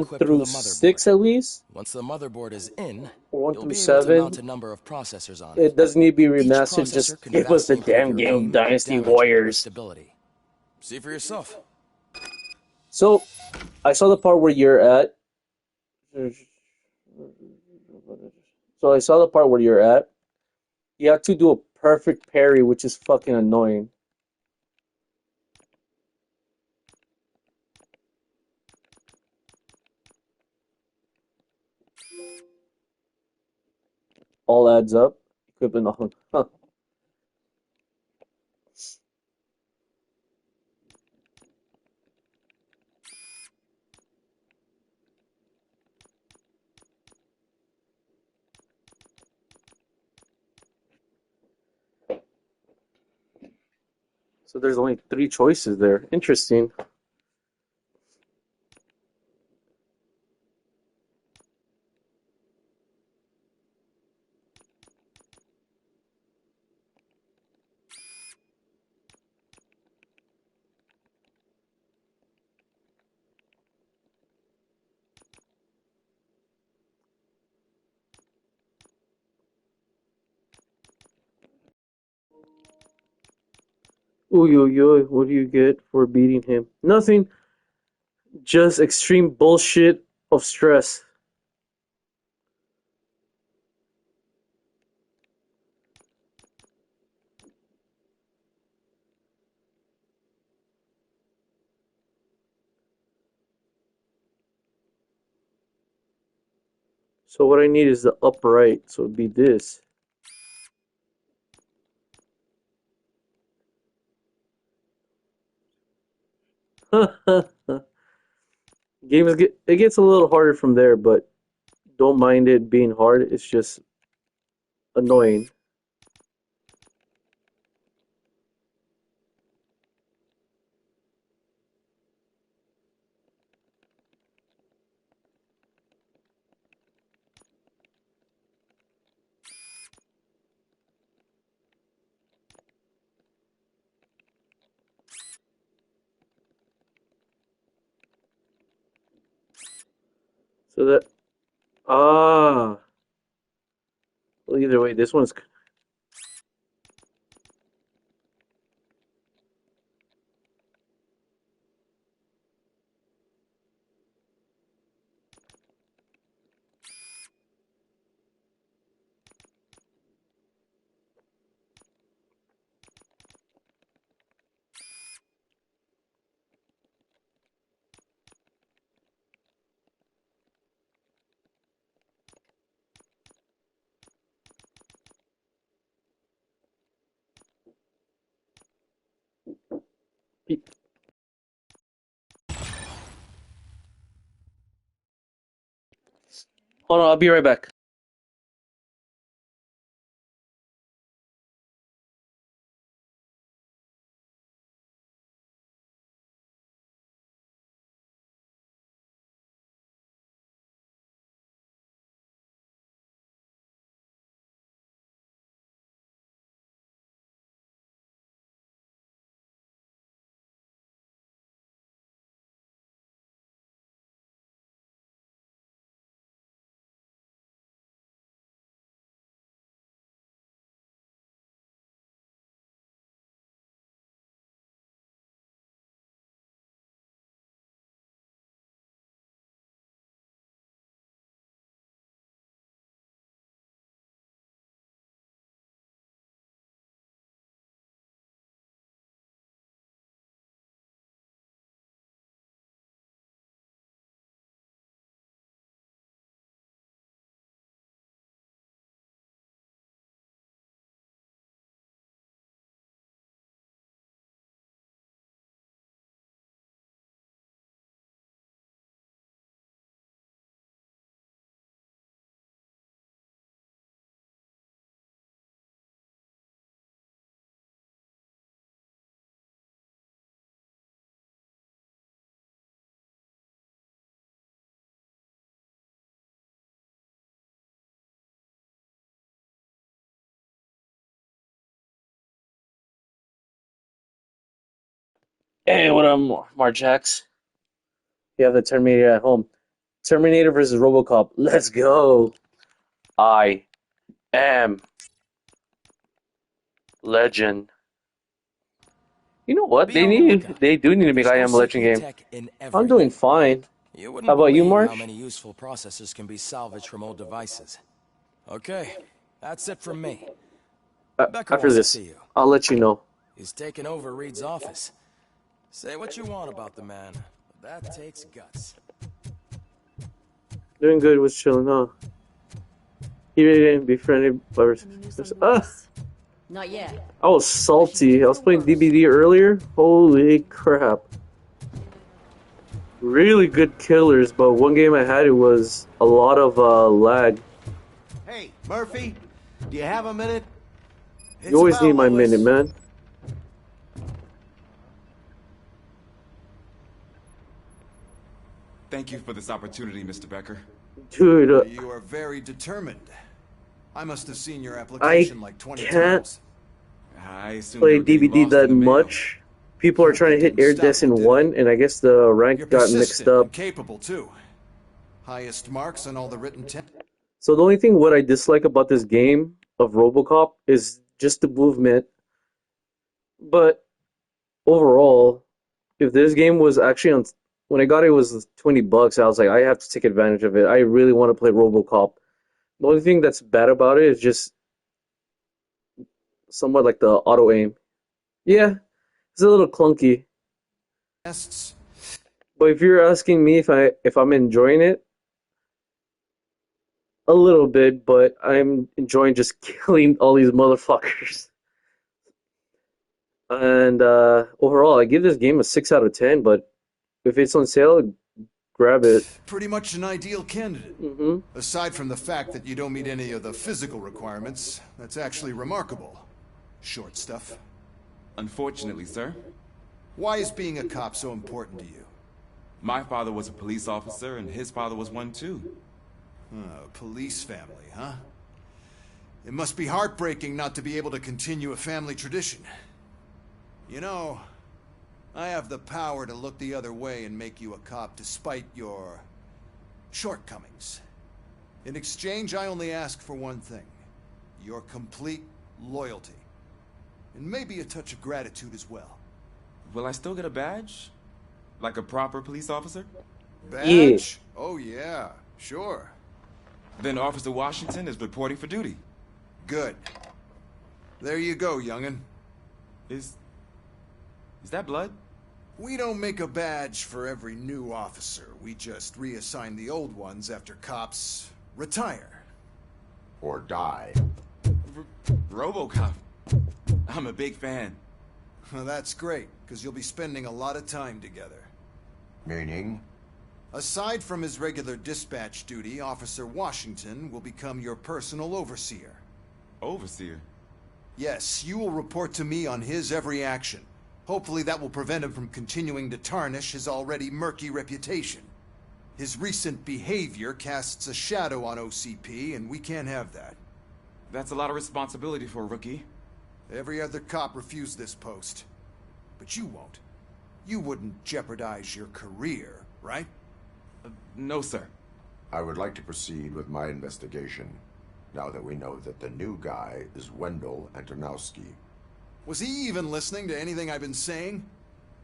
through 6 at least. Once the motherboard is in, or 1 through 7. A number of processors on it doesn't need to be remastered. Just give us the damn game of Dynasty Warriors. See for yourself. So, I saw the part where you're at. You have to do a perfect parry, which is fucking annoying. All adds up. Equipment on. Huh. So there's only 3 choices there. Interesting. Ooh, what do you get for beating him? Nothing. Just extreme bullshit of stress. So what I need is the upright, so it'd be this. It gets a little harder from there, but don't mind it being hard. It's just annoying. So that ah, well, either way, this one's hold on. I'll be right back. Hey, what up, Marjax? You have the Terminator at home. Terminator versus RoboCop. Let's go. I am Legend. You know what? Be on the lookout. They do need to make There's I no Am Legend safety game. tech in I'm every doing game. fine. You How wouldn't about you, believe how Marsh? many useful processors can be salvaged from old devices. Okay, that's it from me. Becker After wants to this, see you. I'll let you know. He's taken over Reed's office. Say what you want about the man, but that takes guts. Doing good, was chilling, huh? He really didn't befriended by Not yet. I was salty. I was playing DBD earlier. Holy crap. Really good killers, but one game I had, it was a lot of lag. Hey, Murphy, do you have a minute? You always need my minute, man. Thank you for this opportunity, Mr. Becker. Dude, you are very determined. I must have seen your I application like 20 can't times. I assume play you were getting DBD lost in that the mail. much. People are trying to hit Air Des in 1, and I guess the rank You're got mixed persistent up. and capable too. Highest marks on all the written tests. So the only thing what I dislike about this game of RoboCop is just the movement. But overall, if this game was actually on, when I got it, it was $20. I was like, I have to take advantage of it. I really want to play RoboCop. The only thing that's bad about it is just somewhat like the auto aim. Yeah, it's a little clunky. Tests. But if you're asking me if I'm enjoying it, a little bit, but I'm enjoying just killing all these motherfuckers. And overall, I give this game a 6 out of 10, but if it's on sale, grab it. Pretty much an ideal candidate. Aside from the fact that you don't meet any of the physical requirements, that's actually remarkable. Short stuff. Unfortunately, sir. Why is being a cop so important to you? My father was a police officer, and his father was one too. Oh, police family, huh? It must be heartbreaking not to be able to continue a family tradition. You know, I have the power to look the other way and make you a cop despite your shortcomings. In exchange, I only ask for one thing. Your complete loyalty. And maybe a touch of gratitude as well. Will I still get a badge? Like a proper police officer? Badge? Yeah. Oh yeah, sure. Then Officer Washington is reporting for duty. Good. There you go, young'un. Is that blood? We don't make a badge for every new officer. We just reassign the old ones after cops retire. Or die. RoboCop. I'm a big fan. Well, that's great, because you'll be spending a lot of time together. Meaning? Aside from his regular dispatch duty, Officer Washington will become your personal overseer. Overseer? Yes, you will report to me on his every action. Hopefully that will prevent him from continuing to tarnish his already murky reputation. His recent behavior casts a shadow on OCP, and we can't have that. That's a lot of responsibility for a rookie. Every other cop refused this post. But you won't. You wouldn't jeopardize your career, right? No, sir. I would like to proceed with my investigation, now that we know that the new guy is Wendell Antonowski. Was he even listening to anything I've been saying?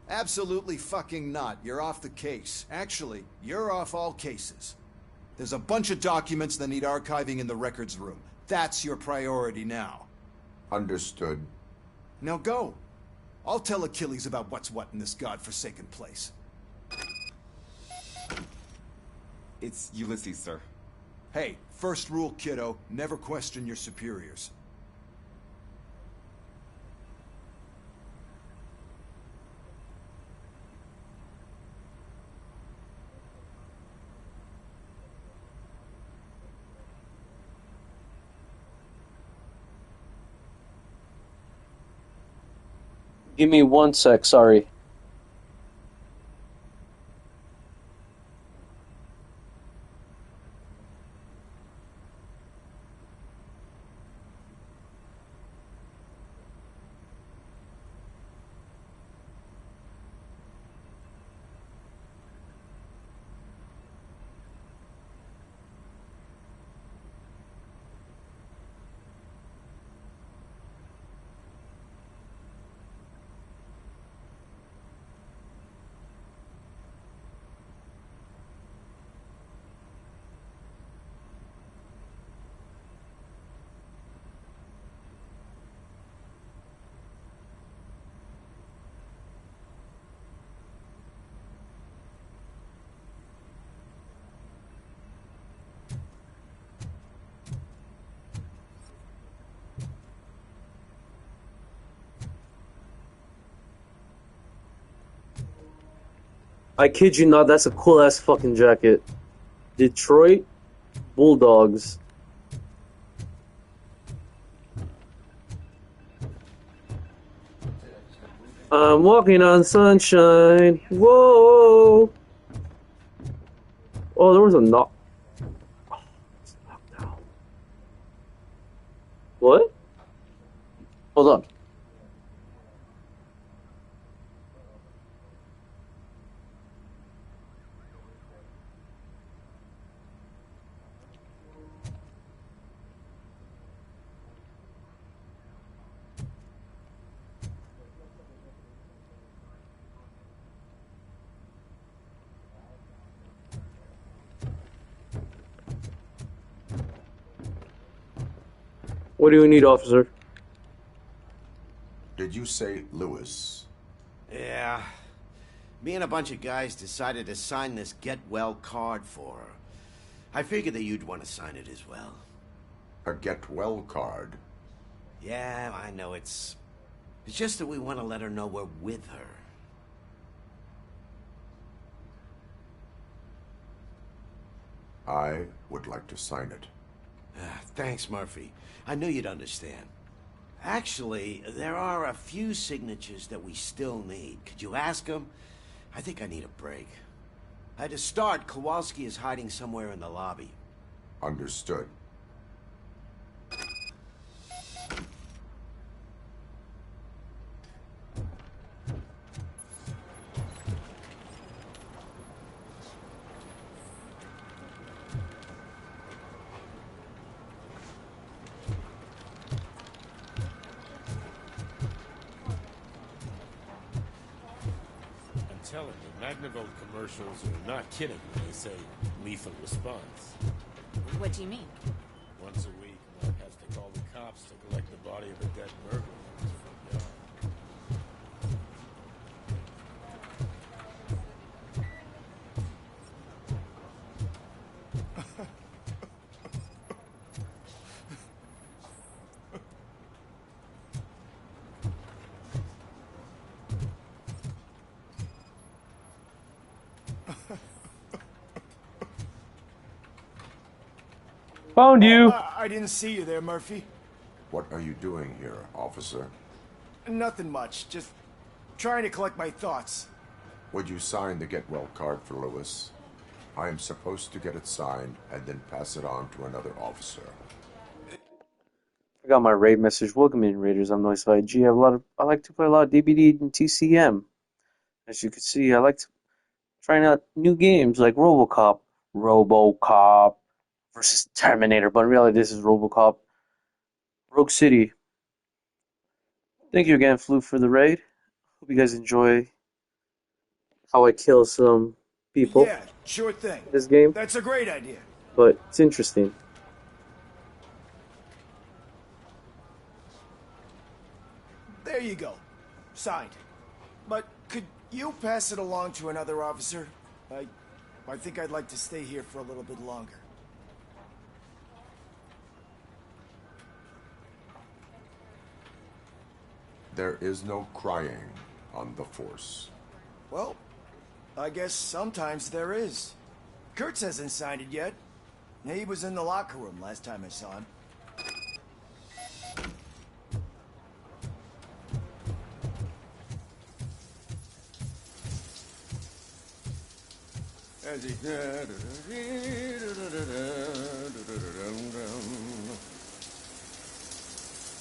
Absolutely fucking not. You're off the case. Actually, you're off all cases. There's a bunch of documents that need archiving in the records room. That's your priority now. Understood. Now go. I'll tell Achilles about what's what in this godforsaken place. It's Ulysses, sir. Hey, first rule, kiddo, never question your superiors. Give me 1 sec, sorry. I kid you not, that's a cool ass fucking jacket. Detroit Bulldogs. I'm walking on sunshine. Whoa! Oh, there was a knock. Oh, it's knocked out. What? Hold on. What do you need, officer? Did you say Lewis? Yeah. Me and a bunch of guys decided to sign this get well card for her. I figured that you'd want to sign it as well. A get well card? Yeah, I know it's just that we want to let her know we're with her. I would like to sign it. Thanks, Murphy. I knew you'd understand. Actually, there are a few signatures that we still need. Could you ask them? I think I need a break. To start, Kowalski is hiding somewhere in the lobby. Understood. telling you, Magnavolt commercials are not kidding when they say lethal response. What do you mean? Once a week, Mark has to call the cops to collect the body of a dead burglar in his front yard. Found you! I didn't see you there, Murphy. What are you doing here, officer? Nothing much, just trying to collect my thoughts. Would you sign the get well card for Lewis? I am supposed to get it signed and then pass it on to another officer. I got my raid message. Welcome in, Raiders. I'm Noise G. I like to play a lot of DBD and TCM. As you can see, I like trying out new games like RoboCop versus Terminator, but in reality, this is RoboCop Rogue City. Thank you again, Flu, for the raid. Hope you guys enjoy how I kill some people Yeah, sure thing. in this game, That's a great idea. but it's interesting. There you go. Signed. But could you pass it along to another officer? I think I'd like to stay here for a little bit longer. There is no crying on the Force. Well, I guess sometimes there is. Kurtz hasn't signed it yet. He was in the locker room last time I saw him.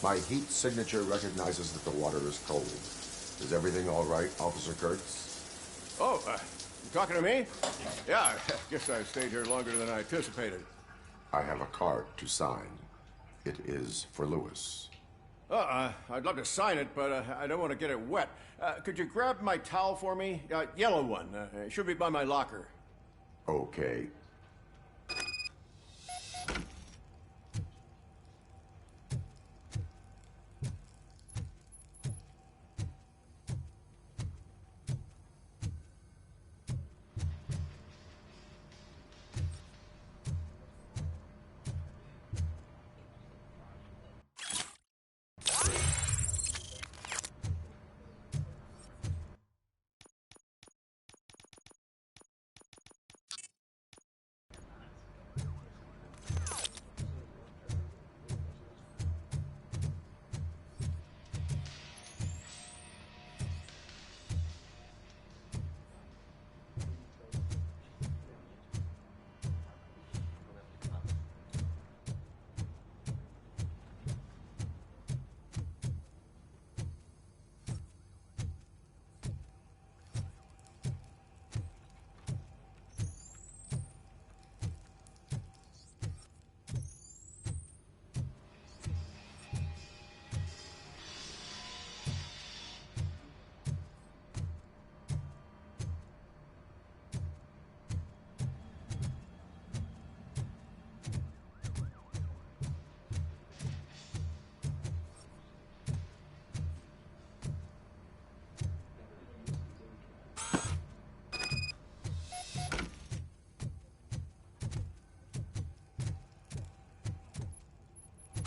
My heat signature recognizes that the water is cold. Is everything all right, Officer Kurtz? Oh, you talking to me? Yeah, I guess I stayed here longer than I anticipated. I have a card to sign. It is for Lewis. I'd love to sign it, but I don't want to get it wet. Could you grab my towel for me? Yellow one. It should be by my locker. Okay.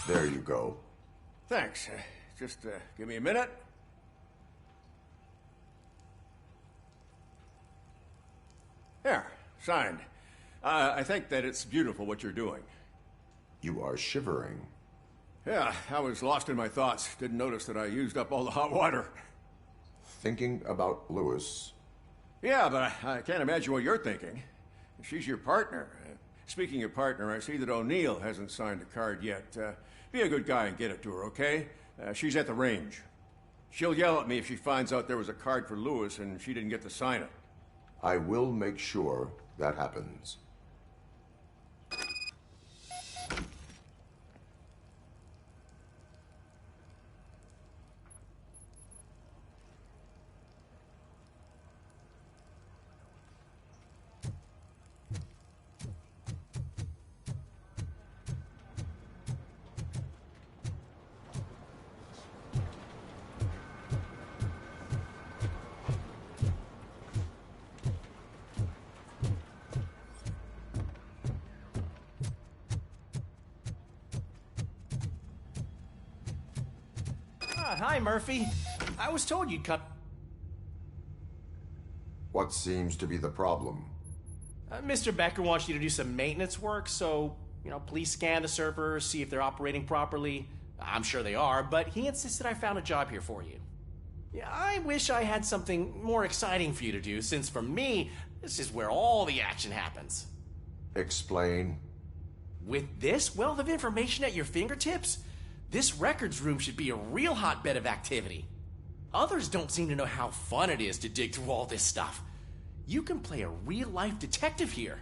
There you go. Thanks. Just give me a minute. There, signed. I think that it's beautiful what you're doing. You are shivering. Yeah, I was lost in my thoughts. Didn't notice that I used up all the hot water. Thinking about Lewis. Yeah, but I can't imagine what you're thinking. She's your partner. Speaking of partner, I see that O'Neill hasn't signed a card yet. Be a good guy and get it to her, okay? She's at the range. She'll yell at me if she finds out there was a card for Lewis and she didn't get to sign it. I will make sure that happens. Hi, Murphy. I was told you'd come. What seems to be the problem? Mr. Becker wants you to do some maintenance work, so, please scan the servers, see if they're operating properly. I'm sure they are, but he insisted I found a job here for you. Yeah, I wish I had something more exciting for you to do, since for me, this is where all the action happens. Explain. With this wealth of information at your fingertips, this records room should be a real hotbed of activity. Others don't seem to know how fun it is to dig through all this stuff. You can play a real-life detective here.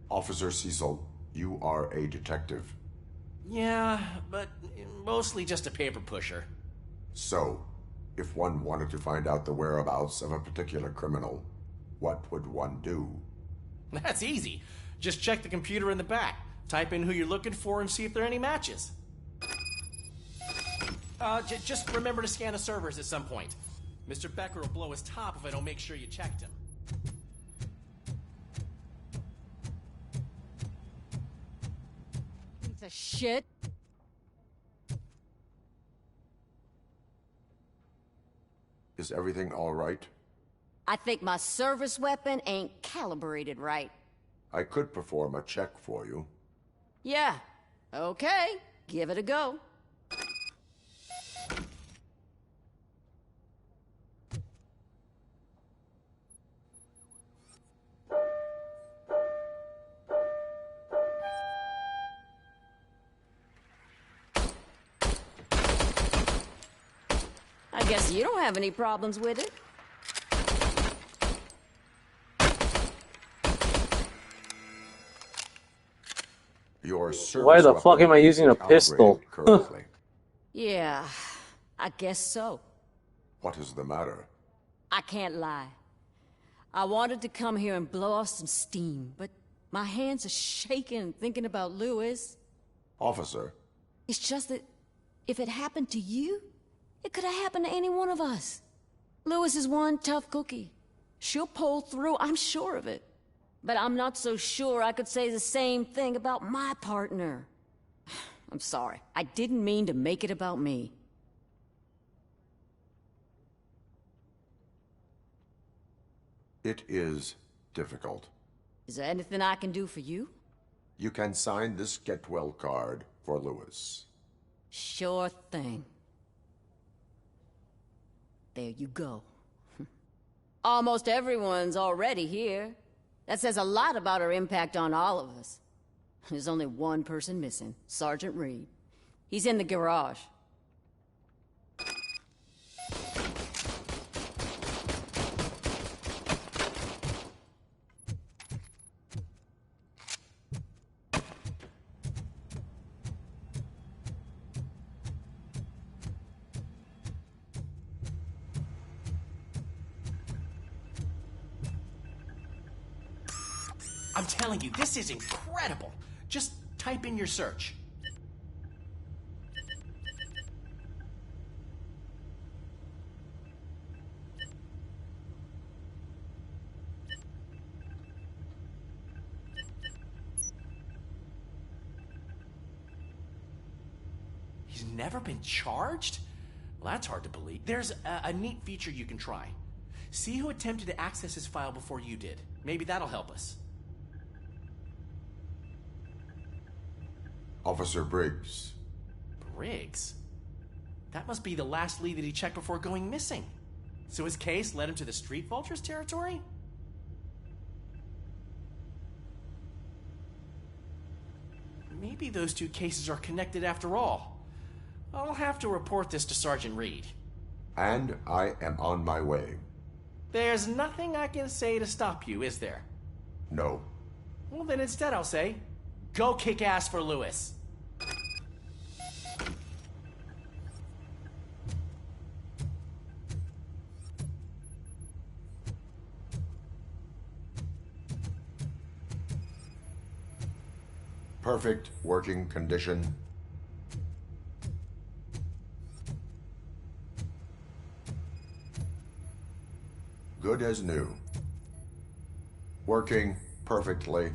Officer Cecil, you are a detective. Yeah, but mostly just a paper pusher. So, if one wanted to find out the whereabouts of a particular criminal, what would one do? That's easy. Just check the computer in the back, type in who you're looking for, and see if there are any matches. Just remember to scan the servers at some point. Mr. Becker will blow his top if I don't make sure you checked him. Piece of shit. Is everything all right? I think my service weapon ain't calibrated right. I could perform a check for you. Yeah. Okay. Give it a go. I guess you don't have any problems with it. Your service Why the fuck am I using a pistol? correctly. Yeah, I guess so. What is the matter? I can't lie. I wanted to come here and blow off some steam, but my hands are shaking thinking about Lewis. Officer. It's just that if it happened to you, it could have happened to any one of us. Lewis is one tough cookie. She'll pull through, I'm sure of it. But I'm not so sure I could say the same thing about my partner. I'm sorry. I didn't mean to make it about me. It is difficult. Is there anything I can do for you? You can sign this get well card for Lewis. Sure thing. There you go. Almost everyone's already here. That says a lot about her impact on all of us. There's only one person missing, Sergeant Reed. He's in the garage. I'm telling you, this is incredible. Just type in your search. He's never been charged? Well, that's hard to believe. There's a neat feature you can try. See who attempted to access his file before you did. Maybe that'll help us. Officer Briggs. Briggs? That must be the last lead that he checked before going missing. So his case led him to the Street Vultures territory? Maybe those two cases are connected after all. I'll have to report this to Sergeant Reed. And I am on my way. There's nothing I can say to stop you, is there? No. Well, then instead I'll say, go kick ass for Lewis. Perfect working condition. Good as new. Working perfectly.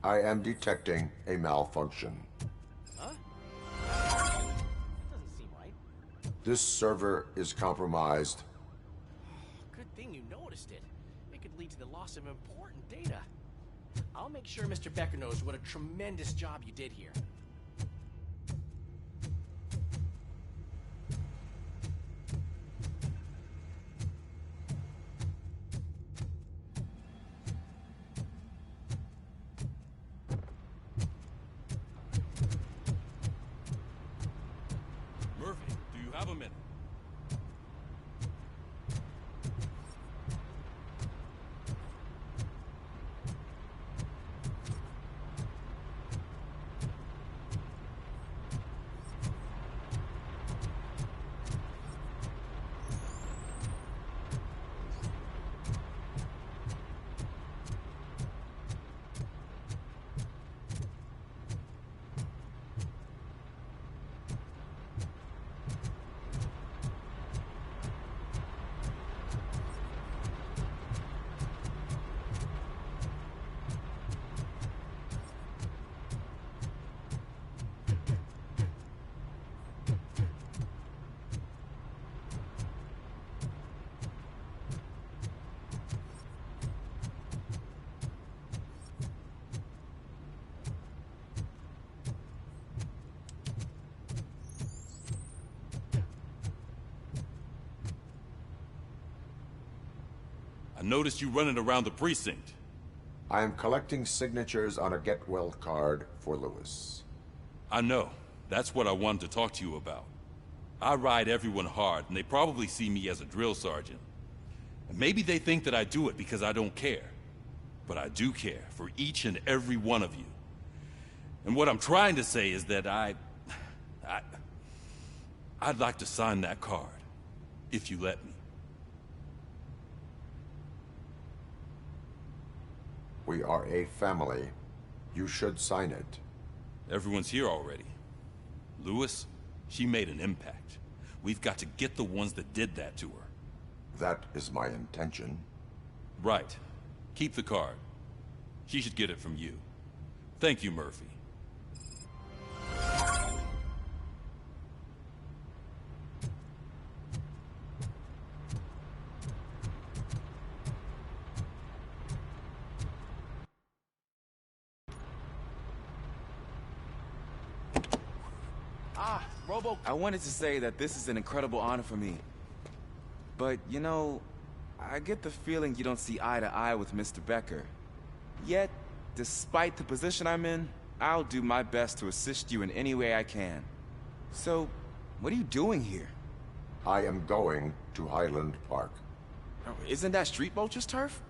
I am detecting a malfunction. Huh? That doesn't seem right. This server is compromised. Good thing you noticed it. It could lead to the loss of important data. I'll make sure Mr. Becker knows what a tremendous job you did here. Murphy, do you have a minute? I noticed you running around the precinct. I am collecting signatures on a get well card for Lewis. I know. That's what I wanted to talk to you about. I ride everyone hard, and they probably see me as a drill sergeant. And maybe they think that I do it because I don't care. But I do care for each and every one of you. And what I'm trying to say is that I'd like to sign that card, if you let me. We are a family. You should sign it. Everyone's here already. Lewis, she made an impact. We've got to get the ones that did that to her. That is my intention. Right. Keep the card. She should get it from you. Thank you, Murphy. Robo, I wanted to say that this is an incredible honor for me. But, you know, I get the feeling you don't see eye to eye with Mr. Becker. Yet, despite the position I'm in, I'll do my best to assist you in any way I can. So, what are you doing here? I am going to Highland Park. Isn't that Street Vulture's turf?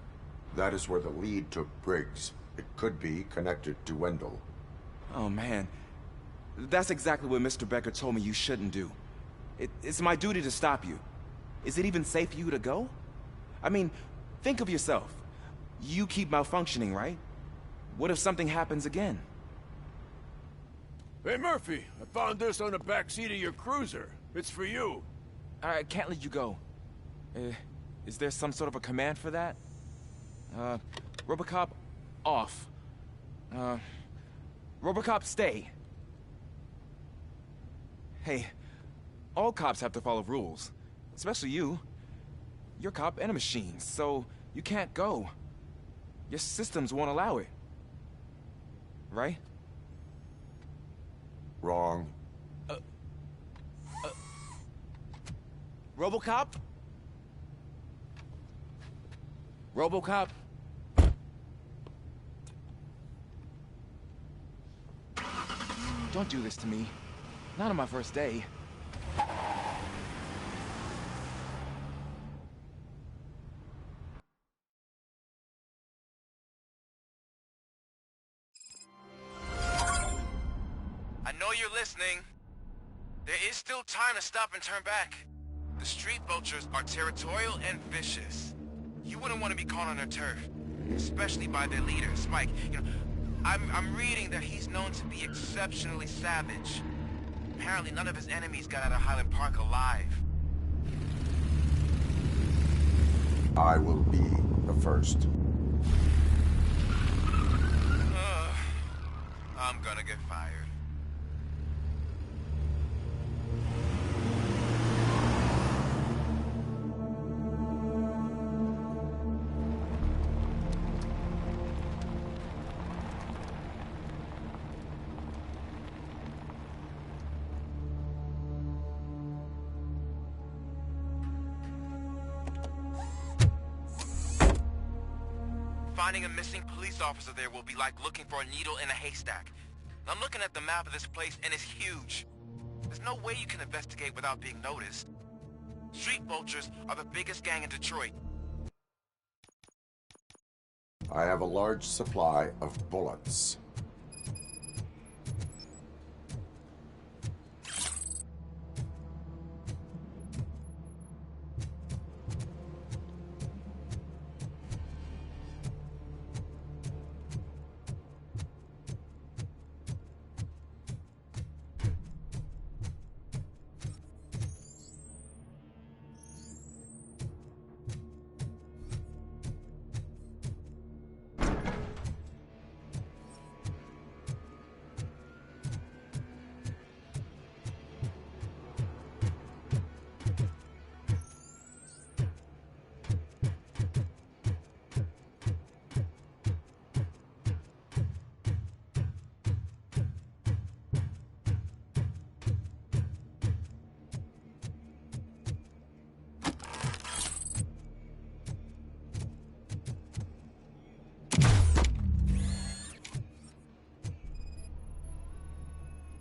That is where the lead took Briggs. It could be connected to Wendell. Oh, man. That's exactly what Mr. Becker told me you shouldn't do. It's my duty to stop you. Is it even safe for you to go? I mean, think of yourself. You keep malfunctioning, right? What if something happens again? Hey, Murphy, I found this on the back seat of your cruiser. It's for you. I can't let you go. Is there some sort of a command for that? Robocop, off. Robocop, stay. Hey, all cops have to follow rules. Especially you. You're a cop and a machine, so you can't go. Your systems won't allow it. Right? Wrong. Robocop? Robocop? Don't do this to me. Not on my first day. I know you're listening. There is still time to stop and turn back. The street vultures are territorial and vicious. You wouldn't want to be caught on their turf, especially by their leader, Spike. You know, I'm reading that he's known to be exceptionally savage. Apparently none of his enemies got out of Highland Park alive. I will be the first. I'm gonna get fired. Finding a missing police officer there will be like looking for a needle in a haystack. I'm looking at the map of this place and it's huge. There's no way you can investigate without being noticed. Street vultures are the biggest gang in Detroit. I have a large supply of bullets.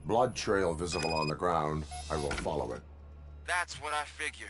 Blood trail visible on the ground. I will follow it. That's what I figured.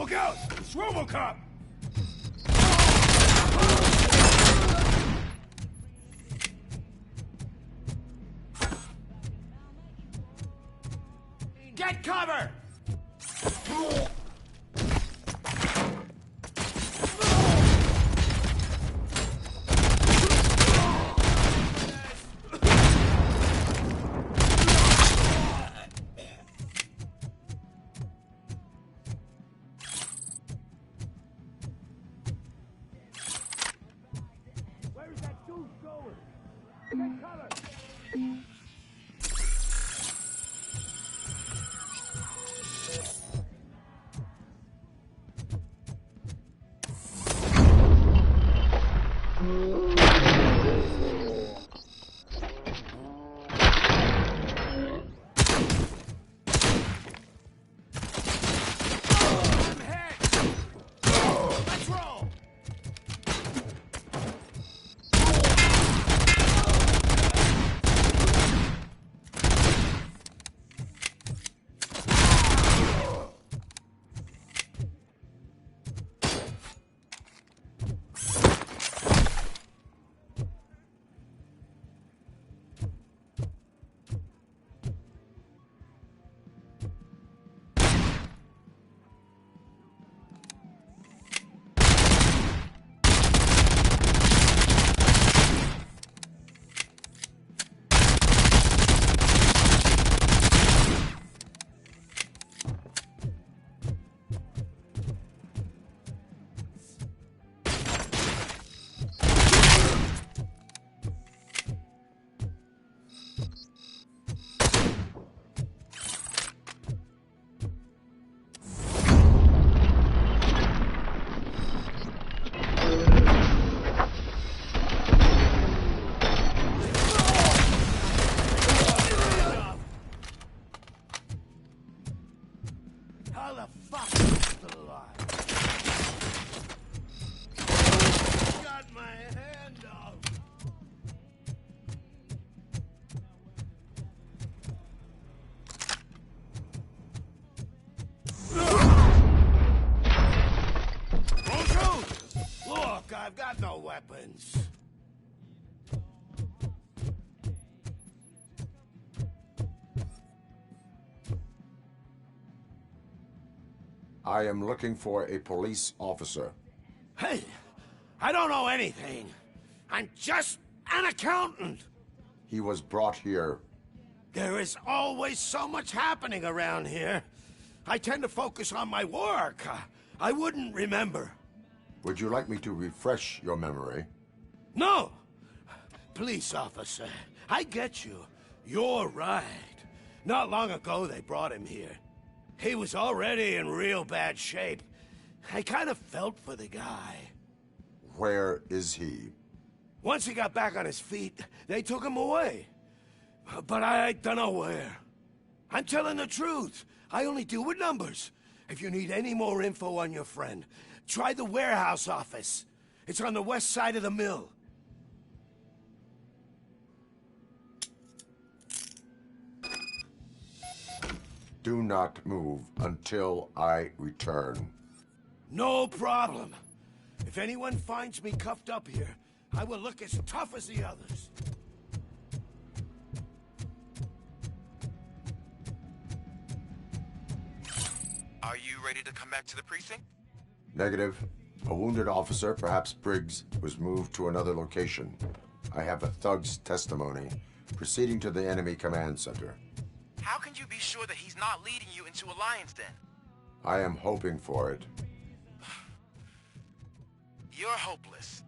Look out! It's RoboCop! Get cover! Where is that dude going? Get cover! Let's roll! How the fuck is he still alive? Got my hand up. Bonjour! Look, I've got no weapons. I am looking for a police officer. Hey, I don't know anything. I'm just an accountant. He was brought here. There is always so much happening around here. I tend to focus on my work. I wouldn't remember. Would you like me to refresh your memory? No! Police officer, I get you. You're right. Not long ago they brought him here. He was already in real bad shape. I kind of felt for the guy. Where is he? Once he got back on his feet, they took him away. But I don't know where. I'm telling the truth. I only deal with numbers. If you need any more info on your friend, try the warehouse office. It's on the west side of the mill. Do not move until I return. No problem. If anyone finds me cuffed up here, I will look as tough as the others. Are you ready to come back to the precinct? Negative. A wounded officer, perhaps Briggs, was moved to another location. I have a thug's testimony proceeding to the enemy command center. How can you be sure that he's not leading you into a lion's den? I am hoping for it. You're hopeless.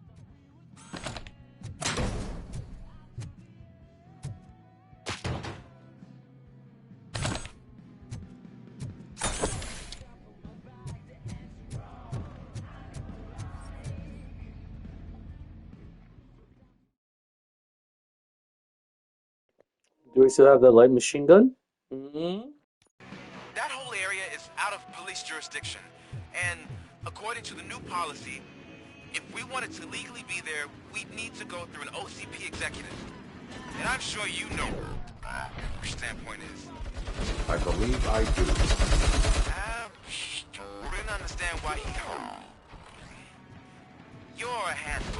Do we still have that light machine gun? Mm-hmm. That whole area is out of police jurisdiction, and according to the new policy, if we wanted to legally be there, we'd need to go through an OCP executive. And I'm sure you know what your standpoint is. I believe I do. We're in on the understand why he hurt. You're a handful.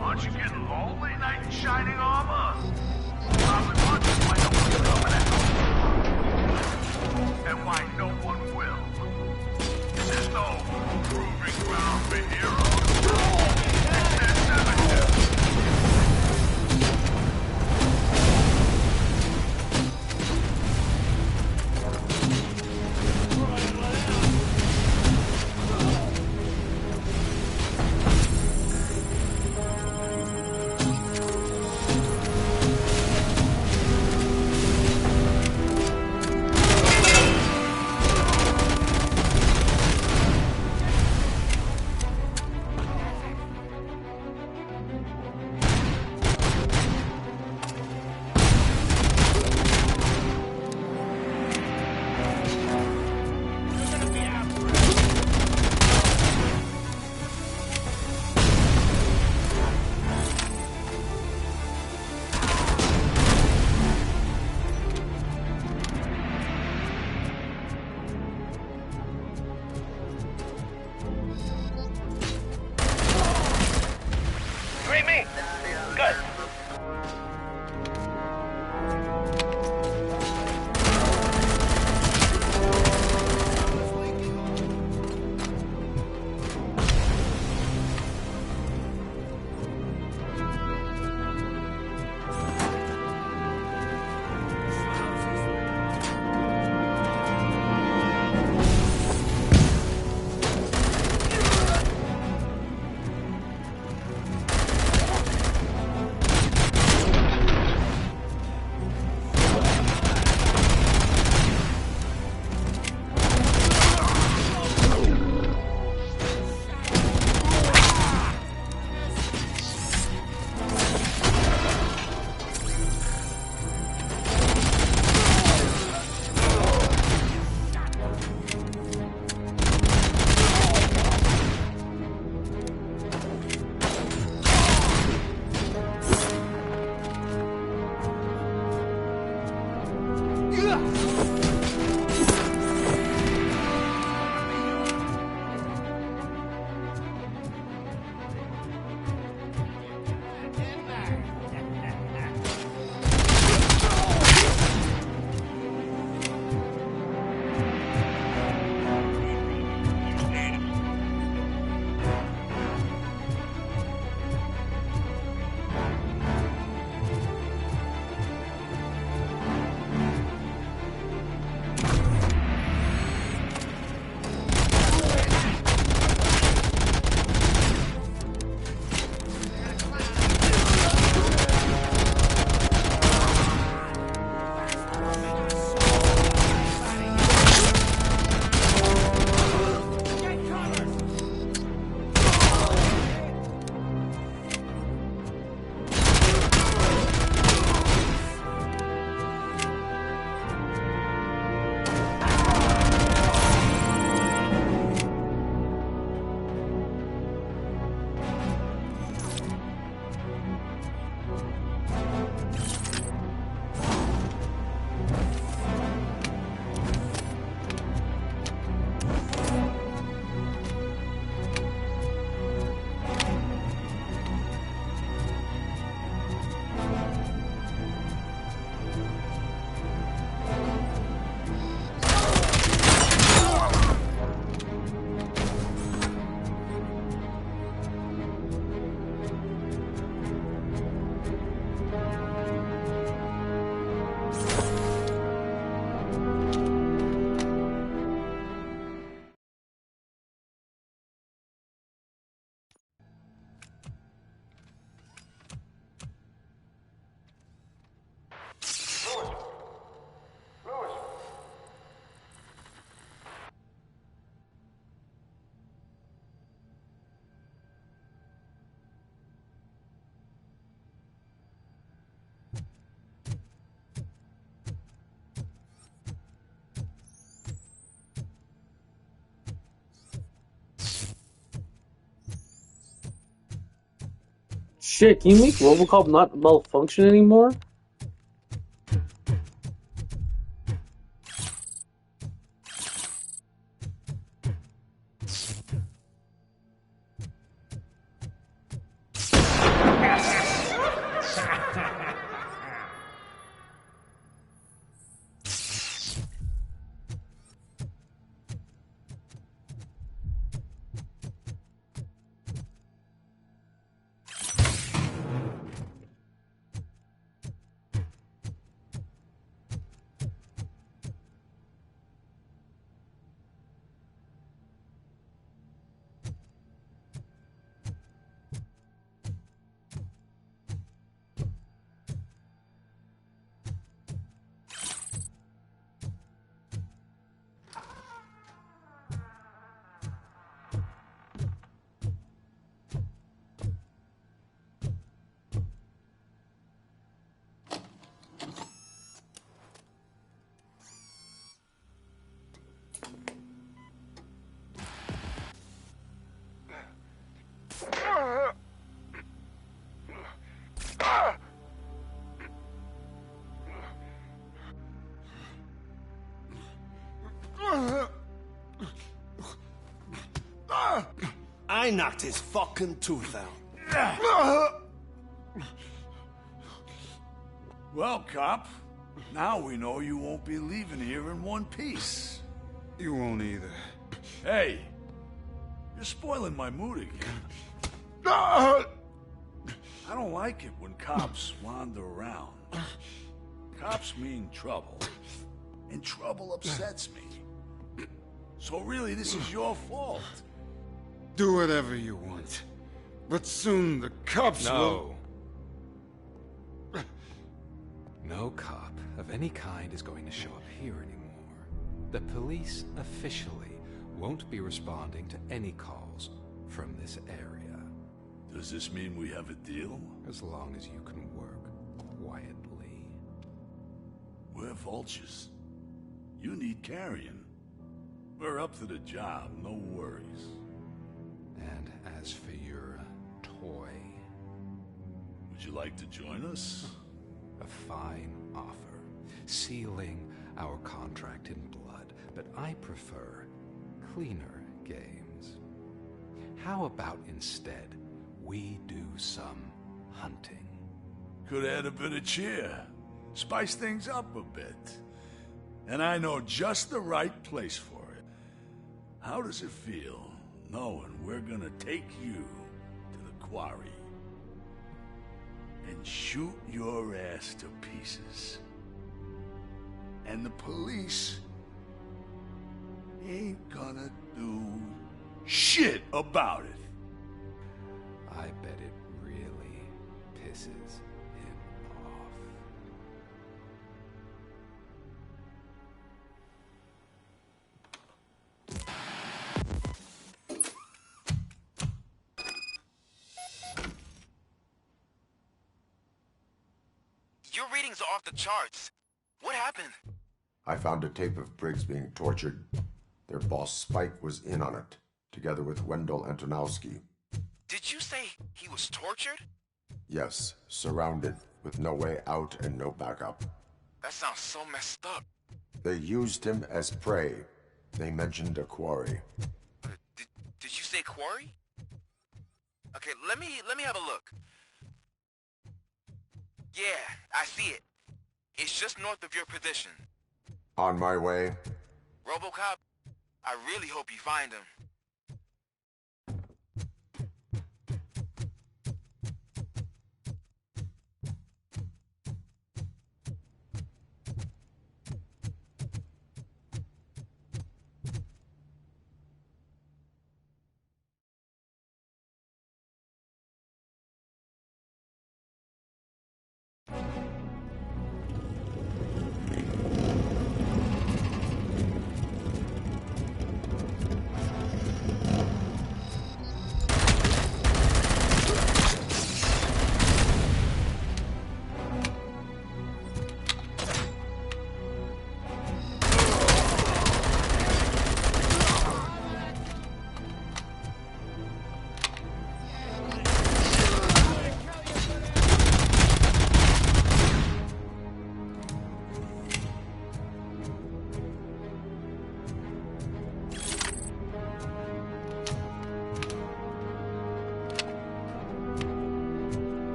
Aren't you getting lonely, knight in shining armor? Probably wondering why no one's coming out. And why no one will. This is no proving ground for heroes. It's their cemetery. Shit, can you make RoboCop not malfunction anymore? I knocked his fucking tooth out. Well, cop, now we know you won't be leaving here in one piece. You won't either. Hey, you're spoiling my mood again. I don't like it when cops wander around. Cops mean trouble, and trouble upsets me. So really, this is your fault. Do whatever you want. But soon the cops will... No cop of any kind is going to show up here anymore. The police officially won't be responding to any calls from this area. Does this mean we have a deal? As long as you can work quietly. We're vultures. You need carrion. We're up to the job, no worries. And as for your toy... Would you like to join us? A fine offer, sealing our contract in blood, but I prefer cleaner games. How about instead we do some hunting? Could add a bit of cheer, spice things up a bit. And I know just the right place for it. How does it feel knowing we're gonna take you to the quarry and shoot your ass to pieces? And the police ain't gonna do shit about it. I bet it really pisses him off. Your readings are off the charts. What happened? I found a tape of Briggs being tortured. Their boss Spike was in on it, together with Wendell Antonowski. Did you say he was tortured? Yes, surrounded, with no way out and no backup. That sounds so messed up. They used him as prey. They mentioned a quarry. Did you say quarry? Okay, let me have a look. Yeah, I see it. It's just north of your position. On my way. RoboCop, I really hope you find him.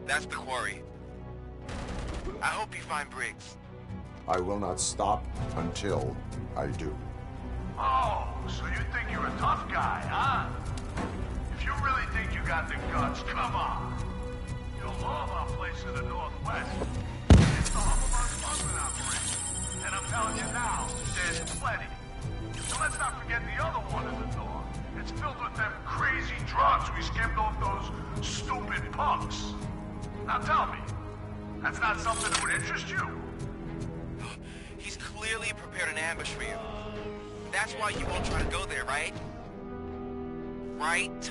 That's the quarry. I hope you find Briggs. I will not stop until I do. Oh, so you think you're a tough guy, huh? If you really think you got the guts, come on. You'll love our place in the Northwest. It's the hub of our smuggling operation. And I'm telling you now, there's plenty. And let's not forget the other one in the north. It's filled with them crazy drugs we skimmed off those stupid punks. Now tell me, that's not something that would interest you? He's clearly prepared an ambush for you. That's why you won't try to go there, right? Right?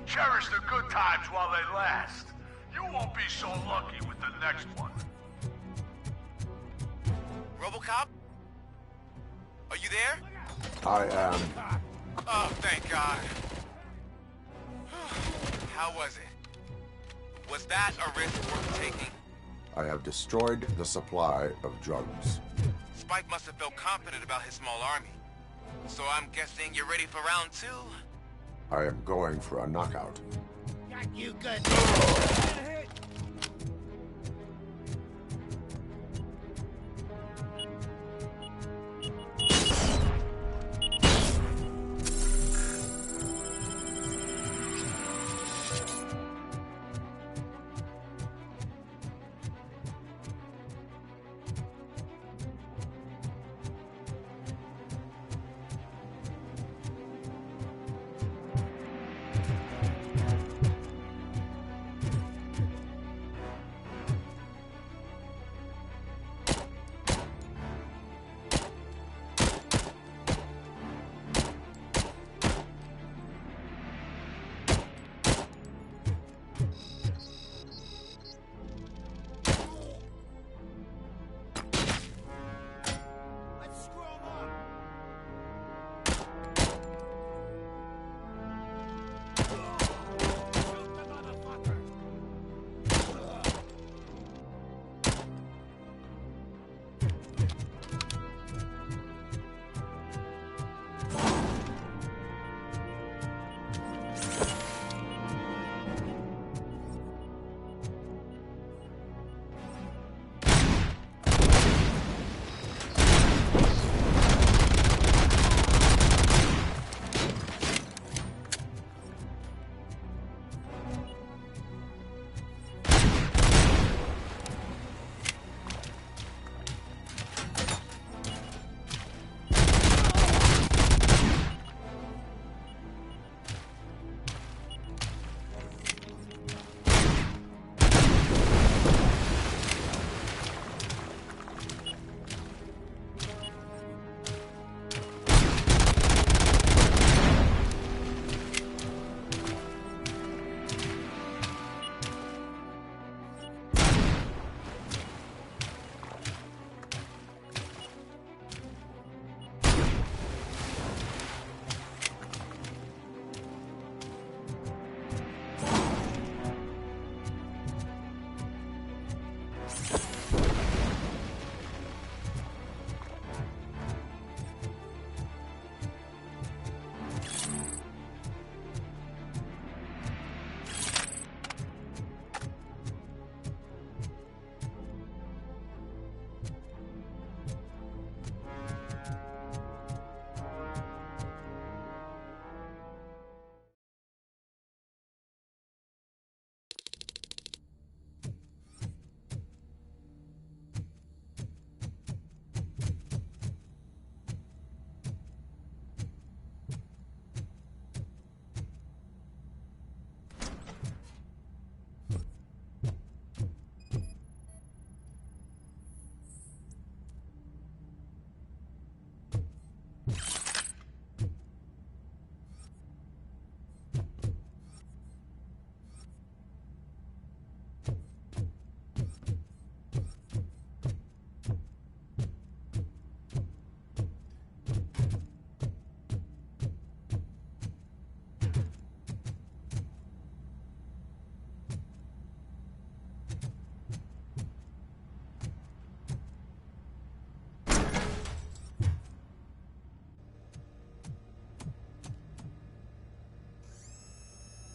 Cherish the good times while they last. You won't be so lucky with the next one. RoboCop? Are you there? I am. Oh, thank God. How was it? Was that a risk worth taking? I have destroyed the supply of drugs. Spike must have felt confident about his small army. So I'm guessing you're ready for round 2? I am going for a knockout. Got you good.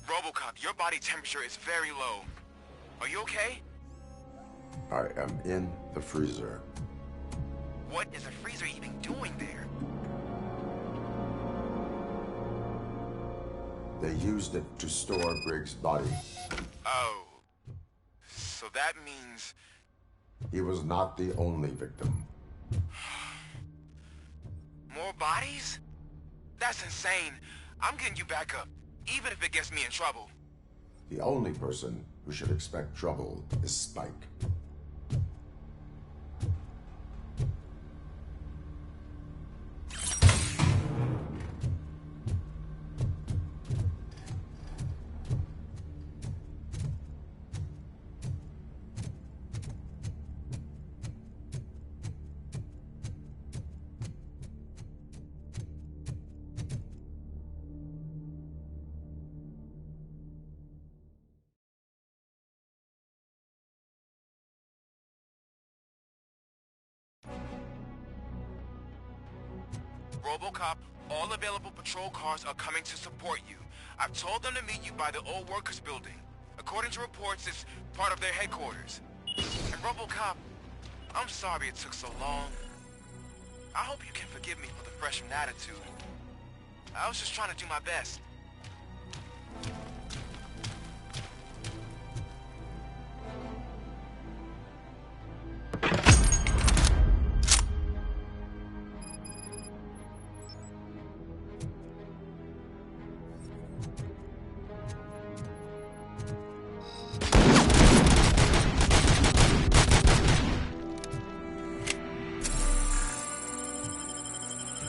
RoboCop, your body temperature is very low. Are you okay? I am in the freezer. What is a freezer even doing there? They used it to store Briggs' body. Oh. So that means... He was not the only victim. More bodies? That's insane. I'm getting you back up, even if it gets me in trouble. The only person who should expect trouble is Spike. RoboCop, all available patrol cars are coming to support you. I've told them to meet you by the old workers building. According to reports, it's part of their headquarters. And RoboCop, I'm sorry it took so long. I hope you can forgive me for the freshman attitude. I was just trying to do my best.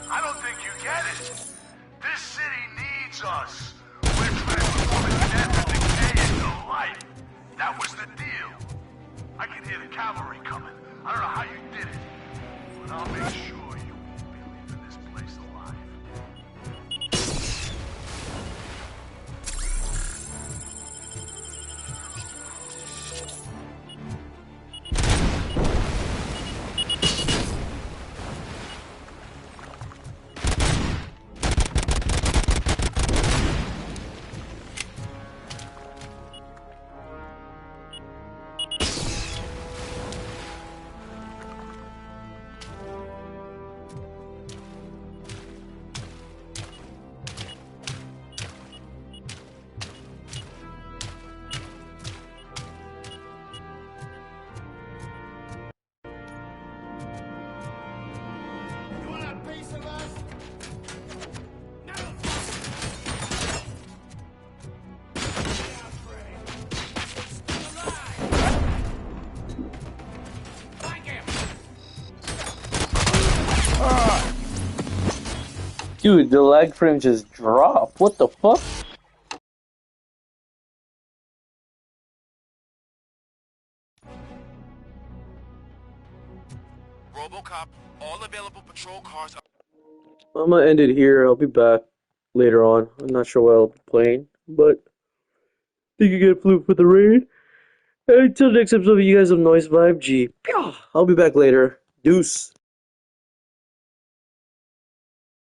I don't think you get it. This city needs us. We're transforming death and decay into life. That was the deal. I can hear the cavalry coming. I don't know how you did it, but I'll make sure you won't be leaving this place alive. Dude, the lag frame just dropped. What the fuck? RoboCop, all available patrol cars are... I'm gonna end it here. I'll be back later on. I'm not sure what I'll be playing, but think you get flew for the raid. Until next episode, you guys have Noise Vibe G. I'll be back later. Deuce.